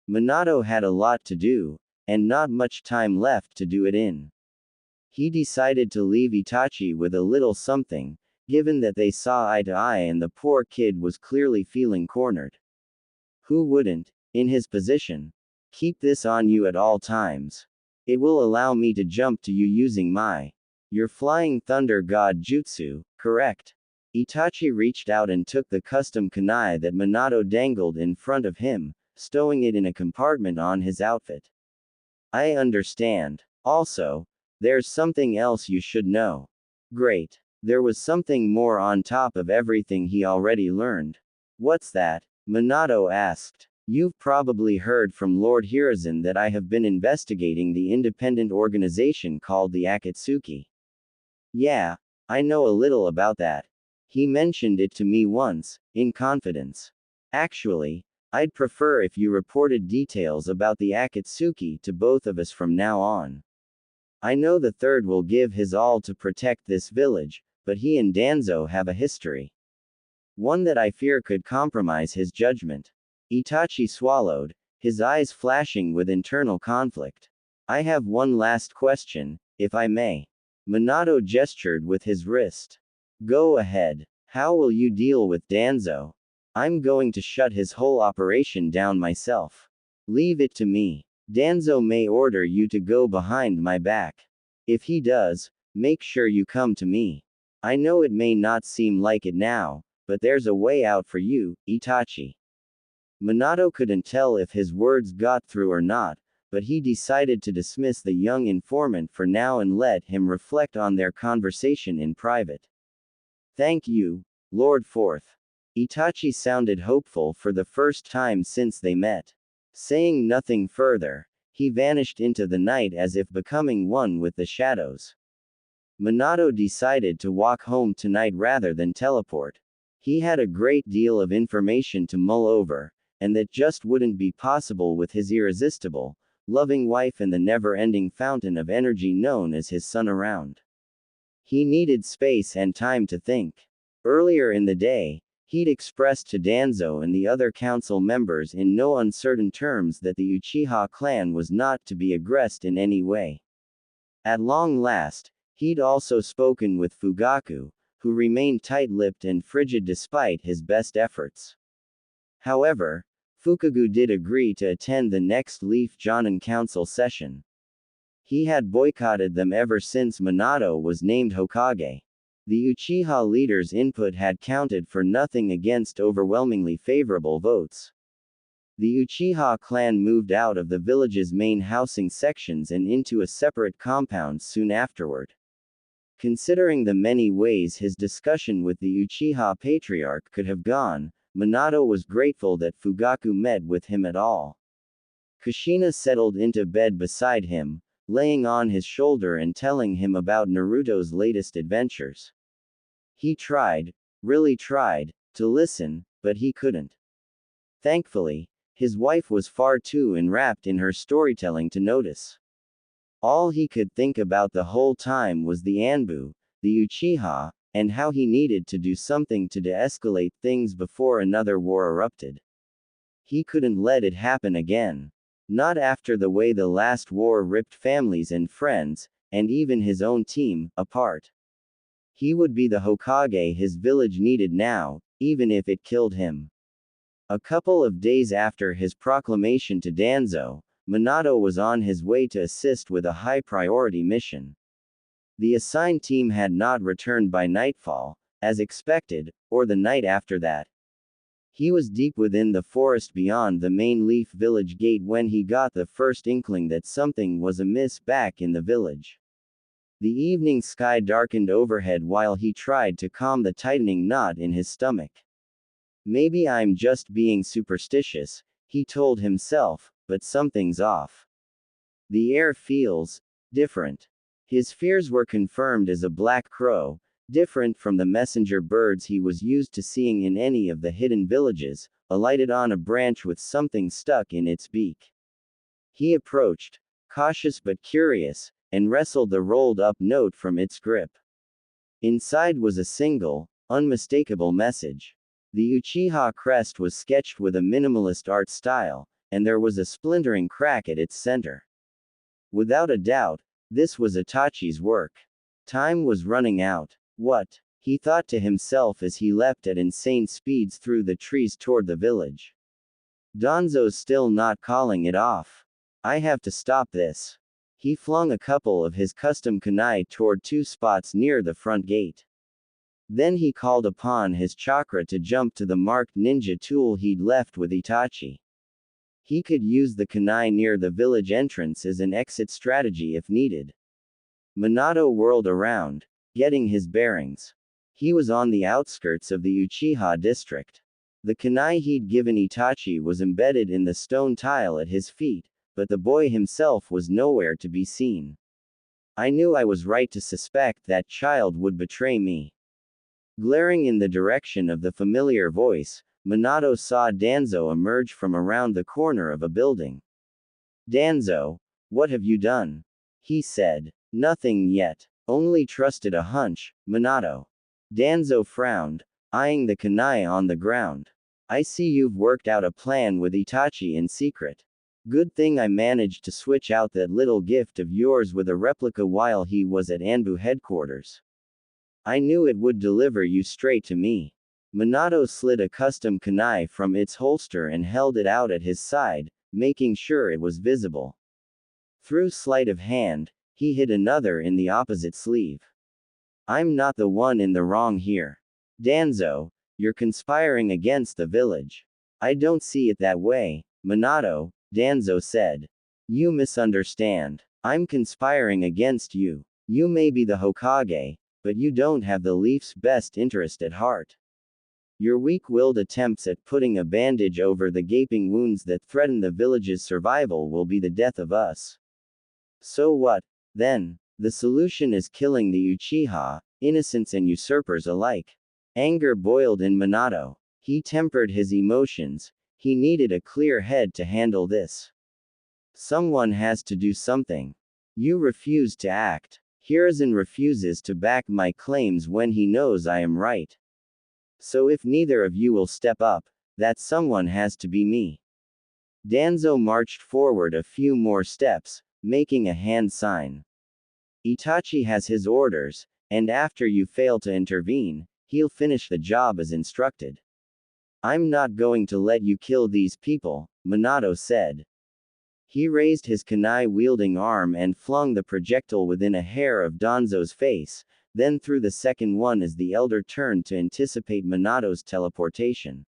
Minato had a lot to do, and not much time left to do it in. He decided to leave Itachi with a little something, given that they saw eye to eye and the poor kid was clearly feeling cornered. Who wouldn't, in his position? Keep this on you at all times. It will allow me to jump to you using your flying thunder god jutsu, correct? Itachi reached out and took the custom kunai that Minato dangled in front of him, stowing it in a compartment on his outfit. I understand. Also, there's something else you should know. Great. There was something more on top of everything he already learned. What's that? Minato asked. You've probably heard from Lord Hiruzen that I have been investigating the independent organization called the Akatsuki. Yeah, I know a little about that. He mentioned it to me once, in confidence. Actually, I'd prefer if you reported details about the Akatsuki to both of us from now on. I know the third will give his all to protect this village, but he and Danzo have a history. One that I fear could compromise his judgment. Itachi swallowed, his eyes flashing with internal conflict. I have one last question, if I may. Minato gestured with his wrist. Go ahead. How will you deal with Danzo? I'm going to shut his whole operation down myself. Leave it to me. Danzo may order you to go behind my back. If he does, make sure you come to me. I know it may not seem like it now, but there's a way out for you, Itachi. Minato couldn't tell if his words got through or not, but he decided to dismiss the young informant for now and let him reflect on their conversation in private. Thank you, Lord Fourth. Itachi sounded hopeful for the first time since they met. Saying nothing further, he vanished into the night as if becoming one with the shadows. Minato decided to walk home tonight rather than teleport. He had a great deal of information to mull over, and that just wouldn't be possible with his irresistible, loving wife and the never-ending fountain of energy known as his son around. He needed space and time to think. Earlier in the day, he'd expressed to Danzo and the other council members in no uncertain terms that the Uchiha clan was not to be aggressed in any way. At long last, he'd also spoken with Fugaku, who remained tight-lipped and frigid despite his best efforts. However, Fukagu did agree to attend the next Leaf Jonin Council session. He had boycotted them ever since Minato was named Hokage. The Uchiha leader's input had counted for nothing against overwhelmingly favorable votes. The Uchiha clan moved out of the village's main housing sections and into a separate compound soon afterward. Considering the many ways his discussion with the Uchiha patriarch could have gone, Minato was grateful that Fugaku met with him at all. Kushina settled into bed beside him, laying on his shoulder and telling him about Naruto's latest adventures. He tried, really tried, to listen, but he couldn't. Thankfully, his wife was far too enwrapped in her storytelling to notice. All he could think about the whole time was the Anbu, the Uchiha, and how he needed to do something to de-escalate things before another war erupted. He couldn't let it happen again. Not after the way the last war ripped families and friends, and even his own team, apart. He would be the Hokage his village needed now, even if it killed him. A couple of days after his proclamation to Danzo, Minato was on his way to assist with a high-priority mission. The assigned team had not returned by nightfall, as expected, or the night after that. He was deep within the forest beyond the main Leaf village gate when he got the first inkling that something was amiss back in the village. The evening sky darkened overhead while he tried to calm the tightening knot in his stomach. Maybe I'm just being superstitious, he told himself, but something's off. The air feels different. His fears were confirmed as a black crow, different from the messenger birds he was used to seeing in any of the hidden villages, alighted on a branch with something stuck in its beak. He approached, cautious but curious, and wrestled the rolled-up note from its grip. Inside was a single, unmistakable message. The Uchiha crest was sketched with a minimalist art style, and there was a splintering crack at its center. Without a doubt, this was Itachi's work. Time was running out. What? He thought to himself as he leapt at insane speeds through the trees toward the village. Danzo's still not calling it off. I have to stop this. He flung a couple of his custom kunai toward two spots near the front gate. Then he called upon his chakra to jump to the marked ninja tool he'd left with Itachi. He could use the kunai near the village entrance as an exit strategy if needed. Minato whirled around, getting his bearings. He was on the outskirts of the Uchiha district. The kunai he'd given Itachi was embedded in the stone tile at his feet, but the boy himself was nowhere to be seen. I knew I was right to suspect that child would betray me. Glaring in the direction of the familiar voice, Minato saw Danzo emerge from around the corner of a building. Danzo, what have you done? He said. Nothing yet. Only trusted a hunch, Minato. Danzo frowned, eyeing the kunai on the ground. I see you've worked out a plan with Itachi in secret. Good thing I managed to switch out that little gift of yours with a replica while he was at Anbu headquarters. I knew it would deliver you straight to me. Minato slid a custom kunai from its holster and held it out at his side, making sure it was visible. Through sleight of hand, he hid another in the opposite sleeve. I'm not the one in the wrong here. Danzo, you're conspiring against the village. I don't see it that way, Minato, Danzo said. You misunderstand. I'm conspiring against you. You may be the Hokage, but you don't have the Leaf's best interest at heart. Your weak-willed attempts at putting a bandage over the gaping wounds that threaten the village's survival will be the death of us. So what, then? The solution is killing the Uchiha, innocents and usurpers alike. Anger boiled in Minato. He tempered his emotions. He needed a clear head to handle this. Someone has to do something. You refuse to act. Hiruzen refuses to back my claims when he knows I am right. So if neither of you will step up, that someone has to be me. Danzo marched forward a few more steps, making a hand sign. Itachi has his orders, and after you fail to intervene, he'll finish the job as instructed. I'm not going to let you kill these people, Minato said. He raised his kunai-wielding arm and flung the projectile within a hair of Danzo's face, then threw the second one as the elder turned to anticipate Minato's teleportation.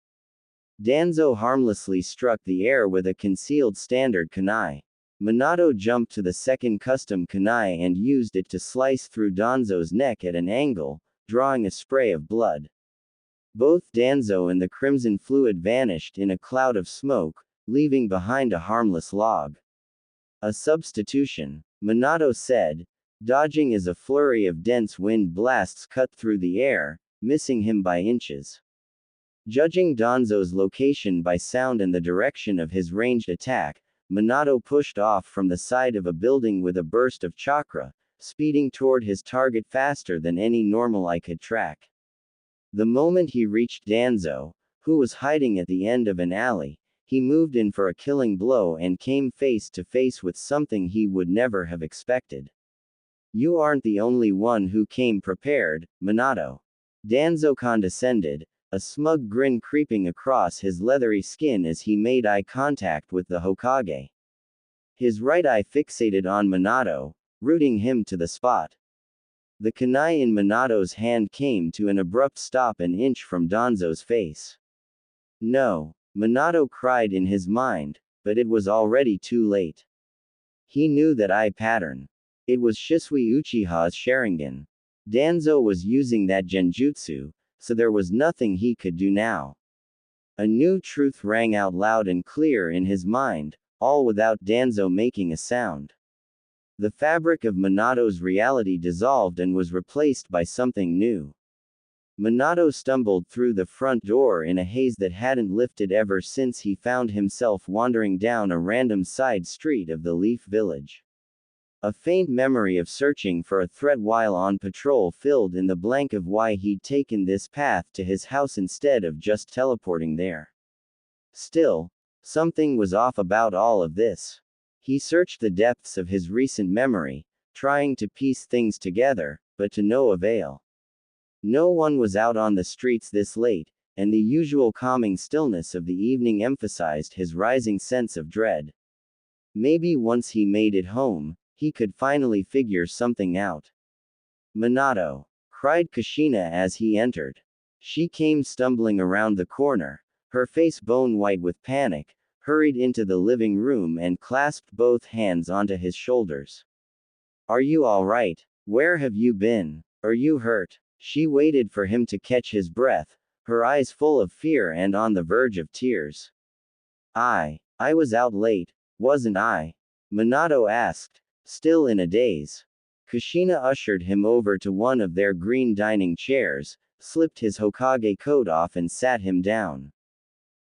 Danzo harmlessly struck the air with a concealed standard kunai. Minato jumped to the second custom kunai and used it to slice through Danzo's neck at an angle, drawing a spray of blood. Both Danzo and the crimson fluid vanished in a cloud of smoke, leaving behind a harmless log. A substitution, Minato said, dodging as a flurry of dense wind blasts cut through the air, missing him by inches. Judging Danzo's location by sound and the direction of his ranged attack, Minato pushed off from the side of a building with a burst of chakra, speeding toward his target faster than any normal eye could track. The moment he reached Danzo, who was hiding at the end of an alley, he moved in for a killing blow and came face to face with something he would never have expected. You aren't the only one who came prepared, Minato. Danzo condescended, a smug grin creeping across his leathery skin as he made eye contact with the Hokage. His right eye fixated on Minato, rooting him to the spot. The kunai in Minato's hand came to an abrupt stop an inch from Danzo's face. No, Minato cried in his mind, but it was already too late. He knew that eye pattern. It was Shisui Uchiha's Sharingan. Danzo was using that genjutsu, so there was nothing he could do now. A new truth rang out loud and clear in his mind, all without Danzo making a sound. The fabric of Minato's reality dissolved and was replaced by something new. Minato stumbled through the front door in a haze that hadn't lifted ever since he found himself wandering down a random side street of the Leaf Village. A faint memory of searching for a threat while on patrol filled in the blank of why he'd taken this path to his house instead of just teleporting there. Still, something was off about all of this. He searched the depths of his recent memory, trying to piece things together, but to no avail. No one was out on the streets this late, and the usual calming stillness of the evening emphasized his rising sense of dread. Maybe once he made it home, he could finally figure something out. "Minato!" cried Kushina as he entered. She came stumbling around the corner, her face bone-white with panic, hurried into the living room and clasped both hands onto his shoulders. "Are you all right? Where have you been? Are you hurt?" She waited for him to catch his breath, her eyes full of fear and on the verge of tears. I was out late, wasn't I?" Minato asked, still in a daze. Kushina ushered him over to one of their green dining chairs, slipped his Hokage coat off and sat him down.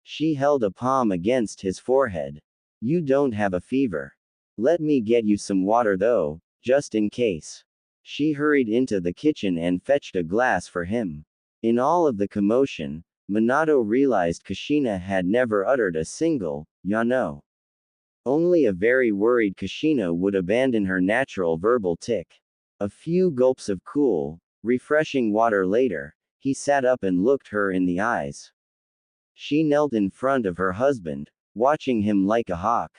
She held a palm against his forehead. "You don't have a fever. Let me get you some water though, just in case." She hurried into the kitchen and fetched a glass for him. In all of the commotion, Minato realized Kushina had never uttered a single, "ya no." Only a very worried Kushina would abandon her natural verbal tick. A few gulps of cool, refreshing water later, he sat up and looked her in the eyes. She knelt in front of her husband, watching him like a hawk.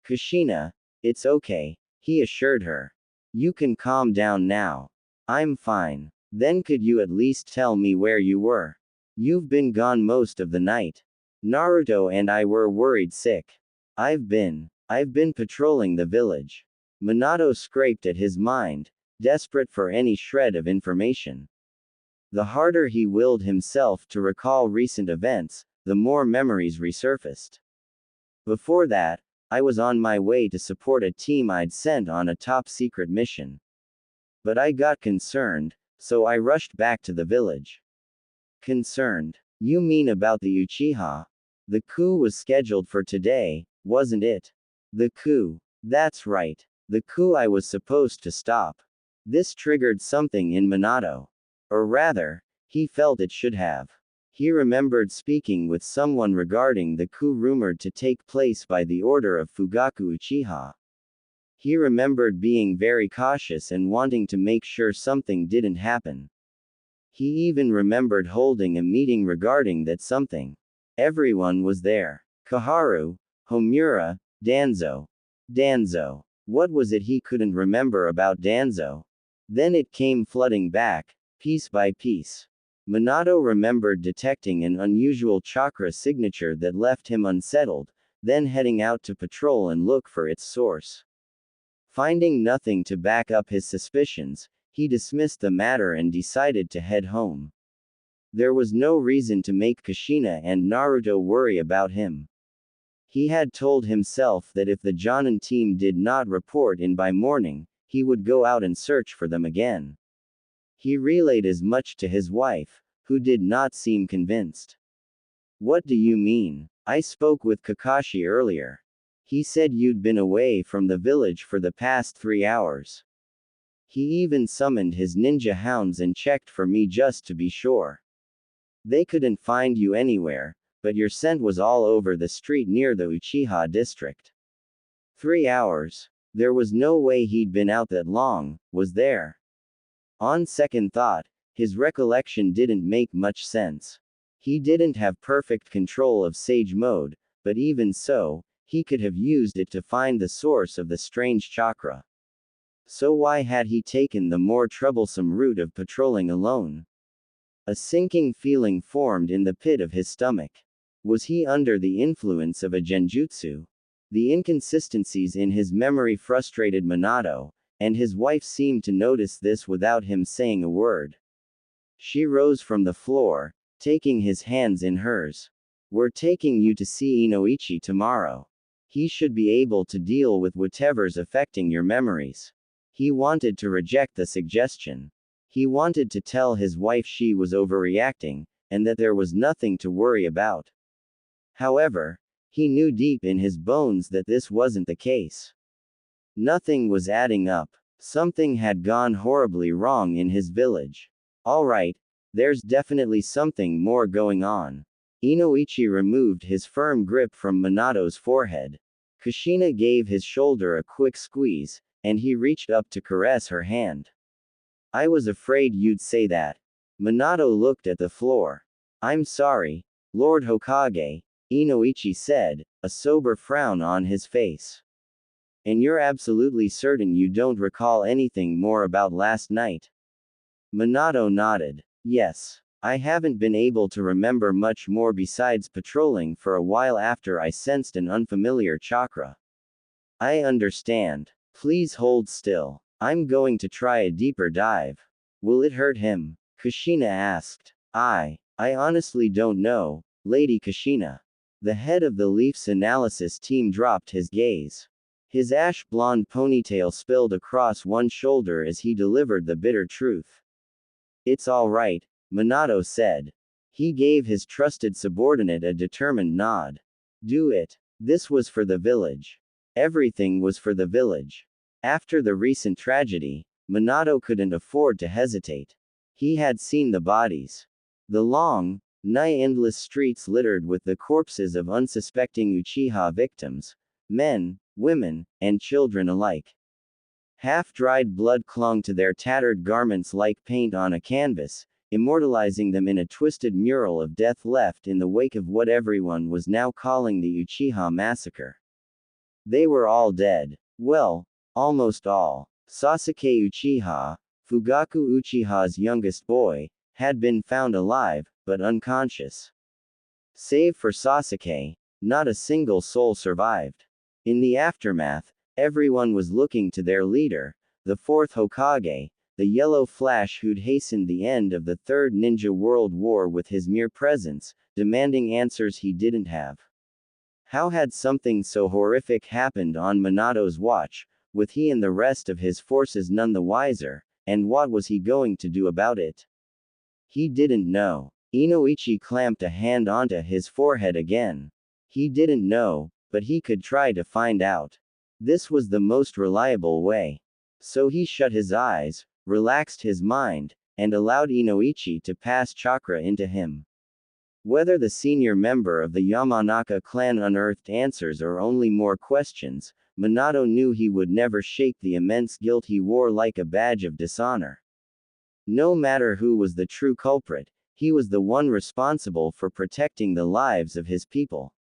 "Kushina, it's okay," he assured her. "You can calm down now. I'm fine. Then could you at least tell me where you were? You've been gone most of the night. Naruto and I were worried sick. I've been patrolling the village." Minato scraped at his mind, desperate for any shred of information. The harder he willed himself to recall recent events, the more memories resurfaced. "Before that, I was on my way to support a team I'd sent on a top-secret mission. But I got concerned, so I rushed back to the village." "Concerned? You mean about the Uchiha? The coup was scheduled for today, wasn't it?" "The coup. That's right. The coup I was supposed to stop." This triggered something in Minato. Or rather, he felt it should have. He remembered speaking with someone regarding the coup rumored to take place by the order of Fugaku Uchiha. He remembered being very cautious and wanting to make sure something didn't happen. He even remembered holding a meeting regarding that something. Everyone was there. Koharu, Homura, Danzo. Danzo. What was it he couldn't remember about Danzo? Then it came flooding back, piece by piece. Minato remembered detecting an unusual chakra signature that left him unsettled, then heading out to patrol and look for its source. Finding nothing to back up his suspicions, he dismissed the matter and decided to head home. There was no reason to make Kushina and Naruto worry about him. He had told himself that if the Jonin team did not report in by morning, he would go out and search for them again. He relayed as much to his wife, who did not seem convinced. "What do you mean? I spoke with Kakashi earlier. He said you'd been away from the village for the past 3 hours. He even summoned his ninja hounds and checked for me just to be sure. They couldn't find you anywhere, but your scent was all over the street near the Uchiha district." 3 hours. There was no way he'd been out that long, was there? On second thought, his recollection didn't make much sense. He didn't have perfect control of Sage Mode, but even so, he could have used it to find the source of the strange chakra. So why had he taken the more troublesome route of patrolling alone? A sinking feeling formed in the pit of his stomach. Was he under the influence of a genjutsu? The inconsistencies in his memory frustrated Minato, and his wife seemed to notice this without him saying a word. She rose from the floor, taking his hands in hers. "We're taking you to see Inoichi tomorrow. He should be able to deal with whatever's affecting your memories." He wanted to reject the suggestion. He wanted to tell his wife she was overreacting, and that there was nothing to worry about. However, he knew deep in his bones that this wasn't the case. Nothing was adding up. Something had gone horribly wrong in his village. Alright, there's definitely something more going on. Inoichi removed his firm grip from Minato's forehead. Kushina gave his shoulder a quick squeeze, and he reached up to caress her hand. I was afraid you'd say that. Minato looked at the floor. I'm sorry, Lord Hokage, Inoichi said, a sober frown on his face. And you're absolutely certain you don't recall anything more about last night? Minato nodded. Yes. I haven't been able to remember much more besides patrolling for a while after I sensed an unfamiliar chakra. I understand. Please hold still. I'm going to try a deeper dive. Will it hurt him? Kushina asked. I honestly don't know, Lady Kushina. The head of the Leafs analysis team dropped his gaze. His ash-blonde ponytail spilled across one shoulder as he delivered the bitter truth. It's all right, Minato said. He gave his trusted subordinate a determined nod. Do it. This was for the village. Everything was for the village. After the recent tragedy, Minato couldn't afford to hesitate. He had seen the bodies. The long, nigh-endless streets littered with the corpses of unsuspecting Uchiha victims, men, women, and children alike. Half-dried blood clung to their tattered garments like paint on a canvas, immortalizing them in a twisted mural of death left in the wake of what everyone was now calling the Uchiha massacre. They were all dead. Well, almost all. Sasuke Uchiha, Fugaku Uchiha's youngest boy, had been found alive, but unconscious. Save for Sasuke, not a single soul survived. In the aftermath, everyone was looking to their leader, the fourth Hokage, the yellow flash who'd hastened the end of the Third Ninja World War with his mere presence, demanding answers he didn't have. How had something so horrific happened on Minato's watch, with he and the rest of his forces none the wiser, and what was he going to do about it? He didn't know. Inoichi clamped a hand onto his forehead again. He didn't know, but he could try to find out. This was the most reliable way. So he shut his eyes, relaxed his mind, and allowed Inoichi to pass chakra into him. Whether the senior member of the Yamanaka clan unearthed answers or only more questions, Minato knew he would never shake the immense guilt he wore like a badge of dishonor. No matter who was the true culprit, he was the one responsible for protecting the lives of his people.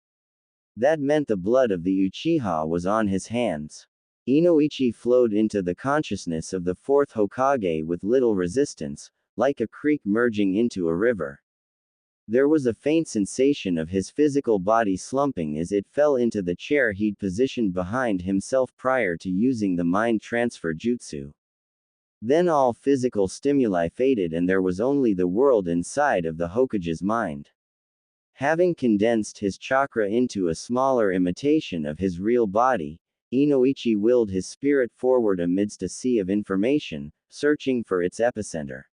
That meant the blood of the Uchiha was on his hands. Inoichi flowed into the consciousness of the fourth Hokage with little resistance, like a creek merging into a river. There was a faint sensation of his physical body slumping as it fell into the chair he'd positioned behind himself prior to using the mind transfer jutsu. Then all physical stimuli faded and there was only the world inside of the Hokage's mind. Having condensed his chakra into a smaller imitation of his real body, Inoichi willed his spirit forward amidst a sea of information, searching for its epicenter.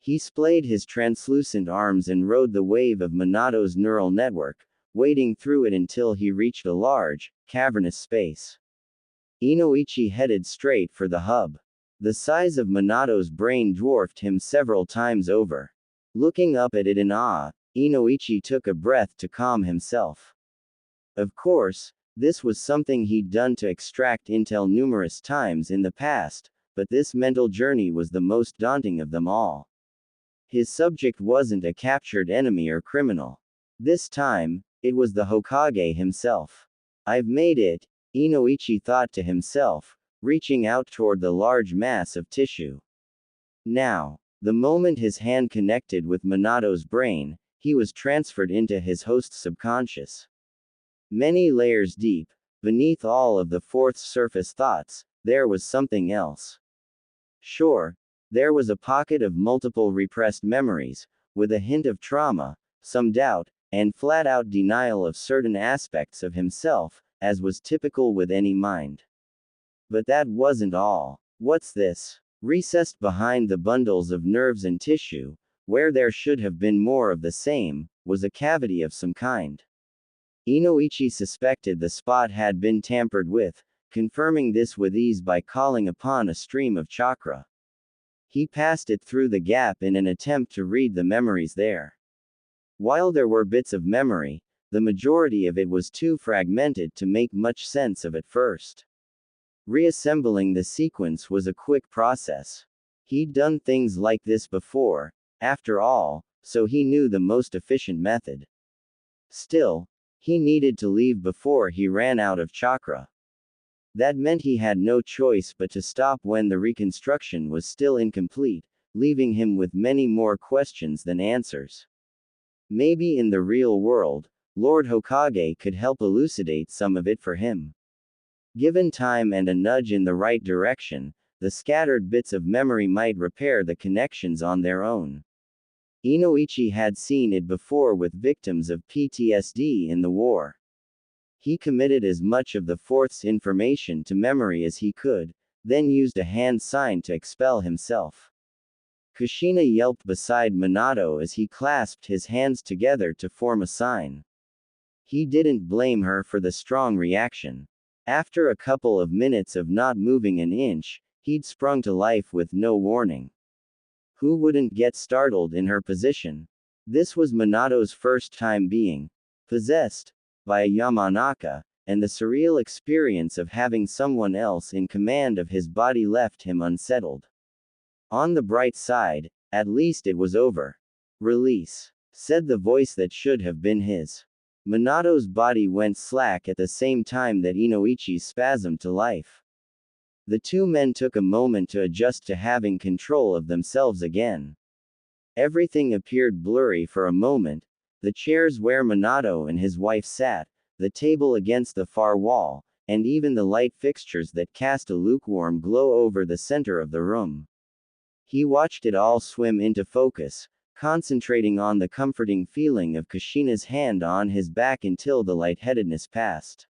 He splayed his translucent arms and rode the wave of Minato's neural network, wading through it until he reached a large, cavernous space. Inoichi headed straight for the hub. The size of Minato's brain dwarfed him several times over. Looking up at it in awe, Inoichi took a breath to calm himself. Of course, this was something he'd done to extract intel numerous times in the past, but this mental journey was the most daunting of them all. His subject wasn't a captured enemy or criminal. This time, it was the Hokage himself. I've made it, Inoichi thought to himself, reaching out toward the large mass of tissue. Now, the moment his hand connected with Minato's brain, he was transferred into his host's subconscious. Many layers deep, beneath all of the fourth's surface thoughts, there was something else. Sure, there was a pocket of multiple repressed memories, with a hint of trauma, some doubt, and flat-out denial of certain aspects of himself, as was typical with any mind. But that wasn't all. What's this? Recessed behind the bundles of nerves and tissue, where there should have been more of the same, was a cavity of some kind. Inoichi suspected the spot had been tampered with, confirming this with ease by calling upon a stream of chakra. He passed it through the gap in an attempt to read the memories there. While there were bits of memory, the majority of it was too fragmented to make much sense of at first. Reassembling the sequence was a quick process. He'd done things like this before, after all, so he knew the most efficient method. Still, he needed to leave before he ran out of chakra. That meant he had no choice but to stop when the reconstruction was still incomplete, leaving him with many more questions than answers. Maybe in the real world, Lord Hokage could help elucidate some of it for him. Given time and a nudge in the right direction, the scattered bits of memory might repair the connections on their own. Inoichi had seen it before with victims of PTSD in the war. He committed as much of the fourth's information to memory as he could, then used a hand sign to expel himself. Kushina yelped beside Minato as he clasped his hands together to form a sign. He didn't blame her for the strong reaction. After a couple of minutes of not moving an inch, he'd sprung to life with no warning. Who wouldn't get startled in her position? This was Minato's first time being possessed by a Yamanaka, and the surreal experience of having someone else in command of his body left him unsettled. On the bright side, at least it was over. Release, said the voice that should have been his. Minato's body went slack at the same time that Inoichi's spasmed to life. The two men took a moment to adjust to having control of themselves again. Everything appeared blurry for a moment, the chairs where Minato and his wife sat, the table against the far wall, and even the light fixtures that cast a lukewarm glow over the center of the room. He watched it all swim into focus, concentrating on the comforting feeling of Kushina's hand on his back until the lightheadedness passed.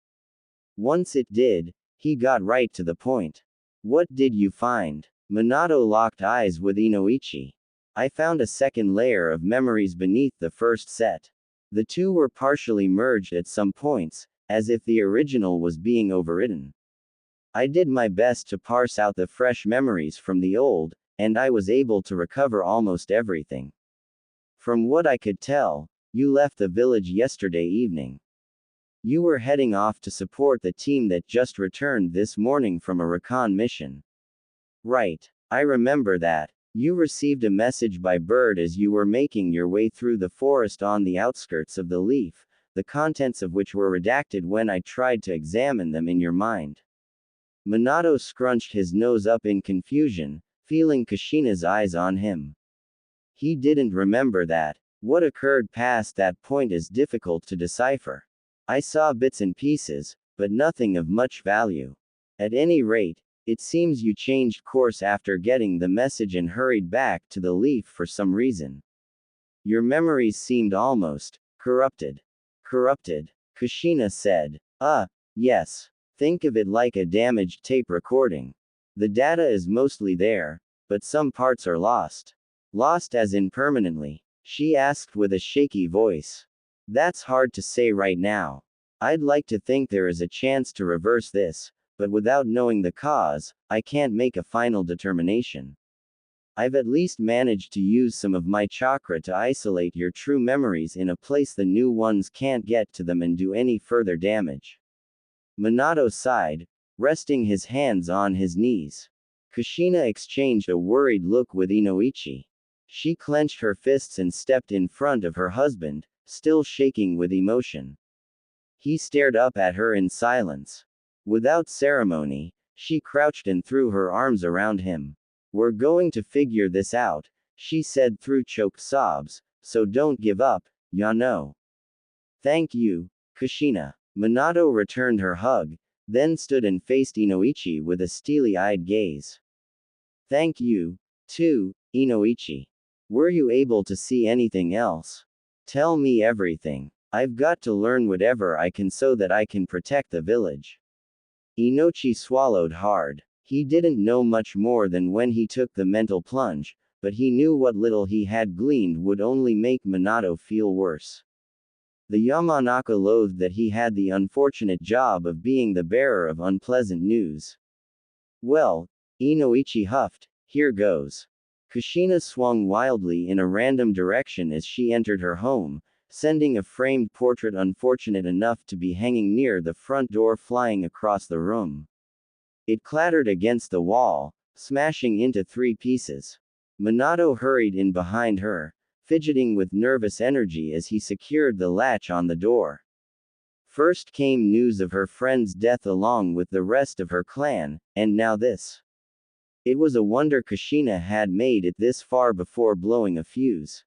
Once it did, he got right to the point. What did you find? Minato locked eyes with Inoichi. I found a second layer of memories beneath the first set. The two were partially merged at some points, as if the original was being overridden. I did my best to parse out the fresh memories from the old, and I was able to recover almost everything. From what I could tell, you left the village yesterday evening. You were heading off to support the team that just returned this morning from a recon mission. Right, I remember that. You received a message by bird as you were making your way through the forest on the outskirts of the leaf, the contents of which were redacted when I tried to examine them in your mind. Minato scrunched his nose up in confusion, feeling Kushina's eyes on him. He didn't remember that. What occurred past that point is difficult to decipher. I saw bits and pieces, but nothing of much value. At any rate, it seems you changed course after getting the message and hurried back to the leaf for some reason. Your memories seemed almost corrupted. Corrupted? Kushina said. Yes. Think of it like a damaged tape recording. The data is mostly there, but some parts are lost. Lost as in permanently? She asked with a shaky voice. That's hard to say right now. I'd like to think there is a chance to reverse this, but without knowing the cause, I can't make a final determination. I've at least managed to use some of my chakra to isolate your true memories in a place the new ones can't get to them and do any further damage. Minato sighed, resting his hands on his knees. Kushina exchanged a worried look with Inoichi. She clenched her fists and stepped in front of her husband, still shaking with emotion. He stared up at her in silence. Without ceremony, she crouched and threw her arms around him. We're going to figure this out, she said through choked sobs, so don't give up, Yano. Thank you, Kushina. Minato returned her hug, then stood and faced Inoichi with a steely-eyed gaze. Thank you, too, Inoichi. Were you able to see anything else? Tell me everything. I've got to learn whatever I can so that I can protect the village. Inoichi swallowed hard. He didn't know much more than when he took the mental plunge, but he knew what little he had gleaned would only make Minato feel worse. The Yamanaka loathed that he had the unfortunate job of being the bearer of unpleasant news. Well, Inoichi huffed, here goes. Kushina swung wildly in a random direction as she entered her home, sending a framed portrait unfortunate enough to be hanging near the front door flying across the room. It clattered against the wall, smashing into 3 pieces. Minato hurried in behind her, fidgeting with nervous energy as he secured the latch on the door. First came news of her friend's death along with the rest of her clan, and now this. It was a wonder Kushina had made it this far before blowing a fuse.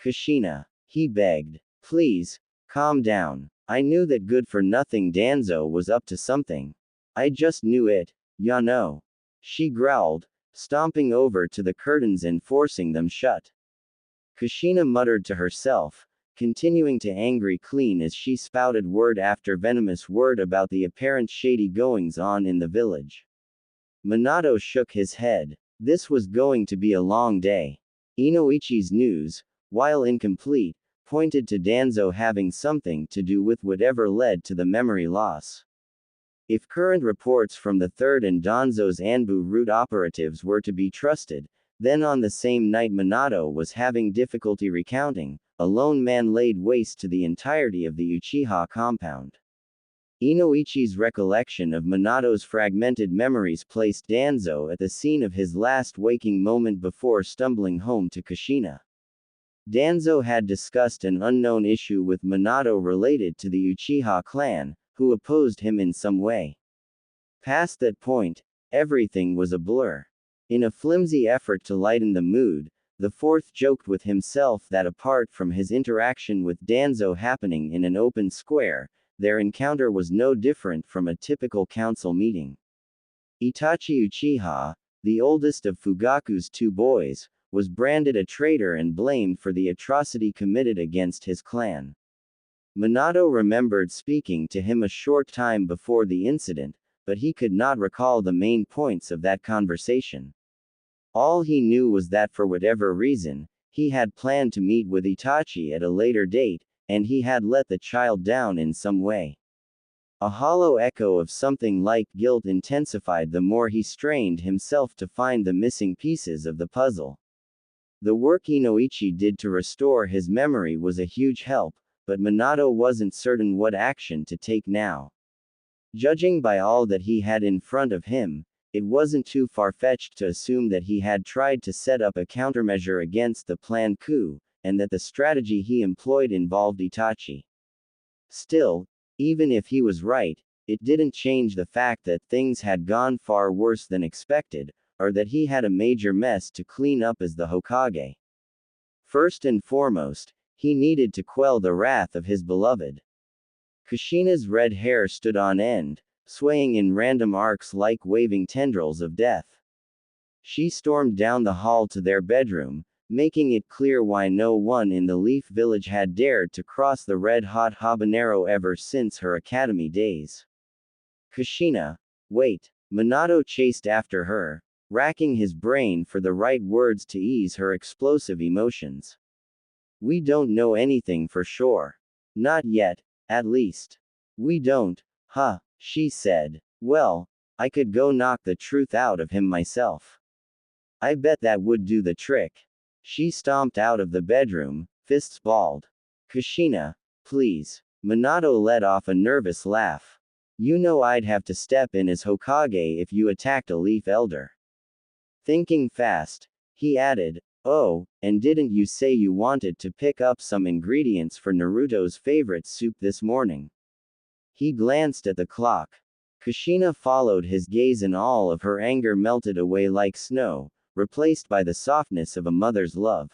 Kushina, he begged. Please, calm down. I knew that good-for-nothing Danzo was up to something. I just knew it, ya know. She growled, stomping over to the curtains and forcing them shut. Kushina muttered to herself, continuing to angry clean as she spouted word after venomous word about the apparent shady goings-on in the village. Minato shook his head. This was going to be a long day. Inoichi's news, while incomplete, pointed to Danzo having something to do with whatever led to the memory loss. If current reports from the 3rd and Danzo's Anbu route operatives were to be trusted, then on the same night Minato was having difficulty recounting, a lone man laid waste to the entirety of the Uchiha compound. Inoichi's recollection of Minato's fragmented memories placed Danzo at the scene of his last waking moment before stumbling home to Kushina. Danzo had discussed an unknown issue with Minato related to the Uchiha clan, who opposed him in some way. Past that point, everything was a blur. In a flimsy effort to lighten the mood, the 4th joked with himself that apart from his interaction with Danzo happening in an open square, their encounter was no different from a typical council meeting. Itachi Uchiha, the oldest of Fugaku's 2 boys, was branded a traitor and blamed for the atrocity committed against his clan. Minato remembered speaking to him a short time before the incident, but he could not recall the main points of that conversation. All he knew was that for whatever reason, he had planned to meet with Itachi at a later date, and he had let the child down in some way. A hollow echo of something like guilt intensified the more he strained himself to find the missing pieces of the puzzle. The work Inoichi did to restore his memory was a huge help, but Minato wasn't certain what action to take now. Judging by all that he had in front of him, it wasn't too far-fetched to assume that he had tried to set up a countermeasure against the planned coup, and that the strategy he employed involved Itachi. Still, even if he was right, it didn't change the fact that things had gone far worse than expected, or that he had a major mess to clean up as the Hokage. First and foremost, he needed to quell the wrath of his beloved. Kushina's red hair stood on end, swaying in random arcs like waving tendrils of death. She stormed down the hall to their bedroom, making it clear why no one in the Leaf Village had dared to cross the red-hot habanero ever since her academy days. Kushina, wait. Minato chased after her, racking his brain for the right words to ease her explosive emotions. We don't know anything for sure. Not yet, at least. We don't, huh, she said. Well, I could go knock the truth out of him myself. I bet that would do the trick. She stomped out of the bedroom, fists balled. Kushina, please. Minato let off a nervous laugh. You know I'd have to step in as Hokage if you attacked a Leaf Elder. Thinking fast, he added, oh, and didn't you say you wanted to pick up some ingredients for Naruto's favorite soup this morning? He glanced at the clock. Kushina followed his gaze and all of her anger melted away like snow, replaced by the softness of a mother's love.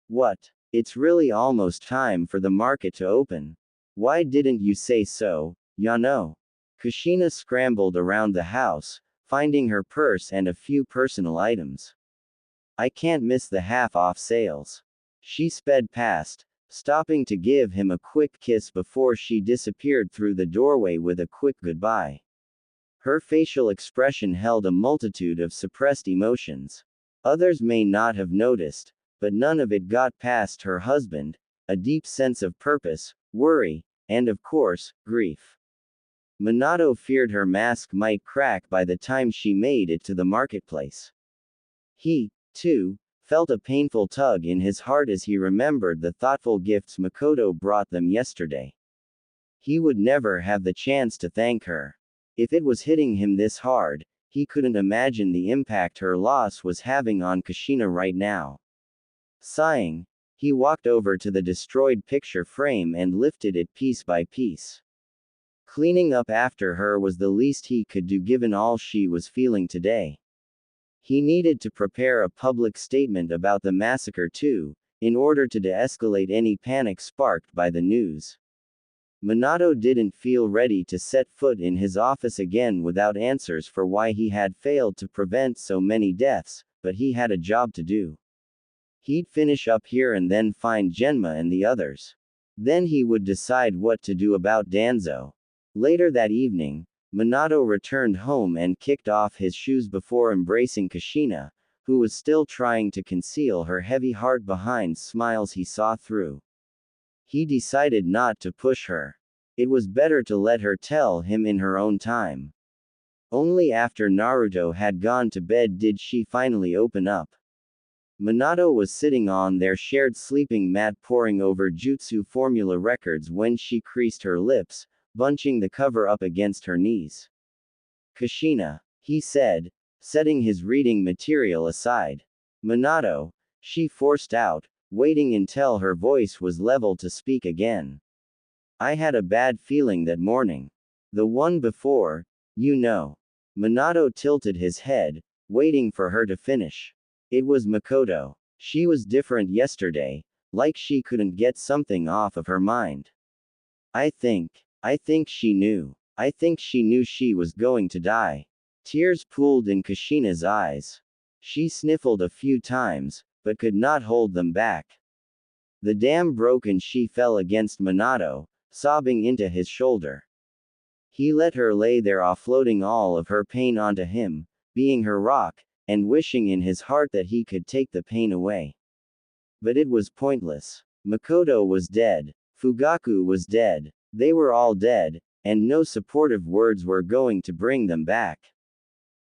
What? It's really almost time for the market to open. Why didn't you say so, Yano? Kushina scrambled around the house, finding her purse and a few personal items. I can't miss the half-off sales. She sped past, stopping to give him a quick kiss before she disappeared through the doorway with a quick goodbye. Her facial expression held a multitude of suppressed emotions. Others may not have noticed, but none of it got past her husband. A deep sense of purpose, worry, and of course, grief. Minato feared her mask might crack by the time she made it to the marketplace. He, too, felt a painful tug in his heart as he remembered the thoughtful gifts Makoto brought them yesterday. He would never have the chance to thank her. If it was hitting him this hard, he couldn't imagine the impact her loss was having on Kushina right now. Sighing, he walked over to the destroyed picture frame and lifted it piece by piece. Cleaning up after her was the least he could do given all she was feeling today. He needed to prepare a public statement about the massacre too, in order to de-escalate any panic sparked by the news. Minato didn't feel ready to set foot in his office again without answers for why he had failed to prevent so many deaths, but he had a job to do. He'd finish up here and then find Genma and the others. Then he would decide what to do about Danzo. Later that evening, Minato returned home and kicked off his shoes before embracing Kushina, who was still trying to conceal her heavy heart behind smiles he saw through. He decided not to push her. It was better to let her tell him in her own time. Only after Naruto had gone to bed did she finally open up. Minato was sitting on their shared sleeping mat poring over jutsu formula records when she creased her lips, bunching the cover up against her knees. Kushina, he said, setting his reading material aside. Minato, she forced out, waiting until her voice was level to speak again. I had a bad feeling that morning. The one before, you know. Minato tilted his head, waiting for her to finish. It was Makoto. She was different yesterday, like she couldn't get something off of her mind. I think she knew. I think she knew she was going to die. Tears pooled in Kushina's eyes. She sniffled a few times, but could not hold them back. The dam broke and she fell against Minato, sobbing into his shoulder. He let her lay there offloading all of her pain onto him, being her rock, and wishing in his heart that he could take the pain away. But it was pointless. Makoto was dead. Fugaku was dead. They were all dead, and no supportive words were going to bring them back.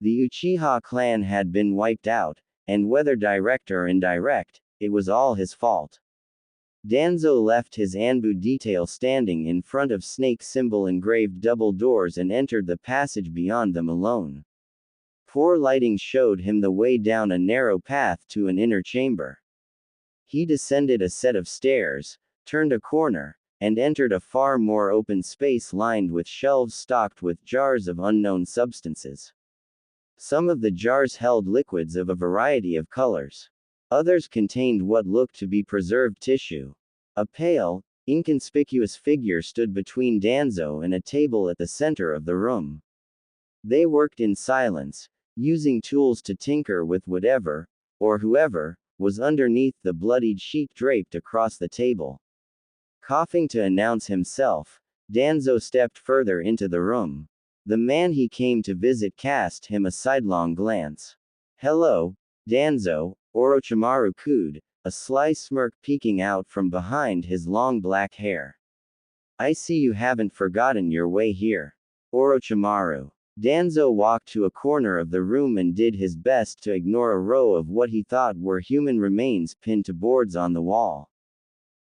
The Uchiha clan had been wiped out, and whether direct or indirect, it was all his fault. Danzo left his Anbu detail standing in front of snake symbol engraved double doors and entered the passage beyond them alone. Poor lighting showed him the way down a narrow path to an inner chamber. He descended a set of stairs, turned a corner, and entered a far more open space lined with shelves stocked with jars of unknown substances. Some of the jars held liquids of a variety of colors. Others contained what looked to be preserved tissue. A pale, inconspicuous figure stood between Danzo and a table at the center of the room. They worked in silence, using tools to tinker with whatever, or whoever, was underneath the bloodied sheet draped across the table. Coughing to announce himself, Danzo stepped further into the room. The man he came to visit cast him a sidelong glance. Hello, Danzo, Orochimaru cooed, a sly smirk peeking out from behind his long black hair. I see you haven't forgotten your way here. Orochimaru. Danzo walked to a corner of the room and did his best to ignore a row of what he thought were human remains pinned to boards on the wall.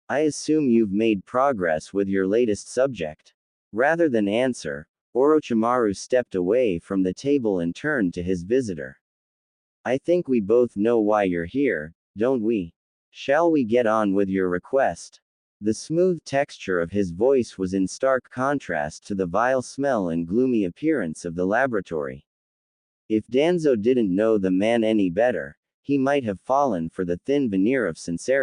I assume you've made progress with your latest subject. Rather than answer, Orochimaru stepped away from the table and turned to his visitor. I think we both know why you're here, don't we? Shall we get on with your request? The smooth texture of his voice was in stark contrast to the vile smell and gloomy appearance of the laboratory. If Danzo didn't know the man any better, he might have fallen for the thin veneer of sincerity.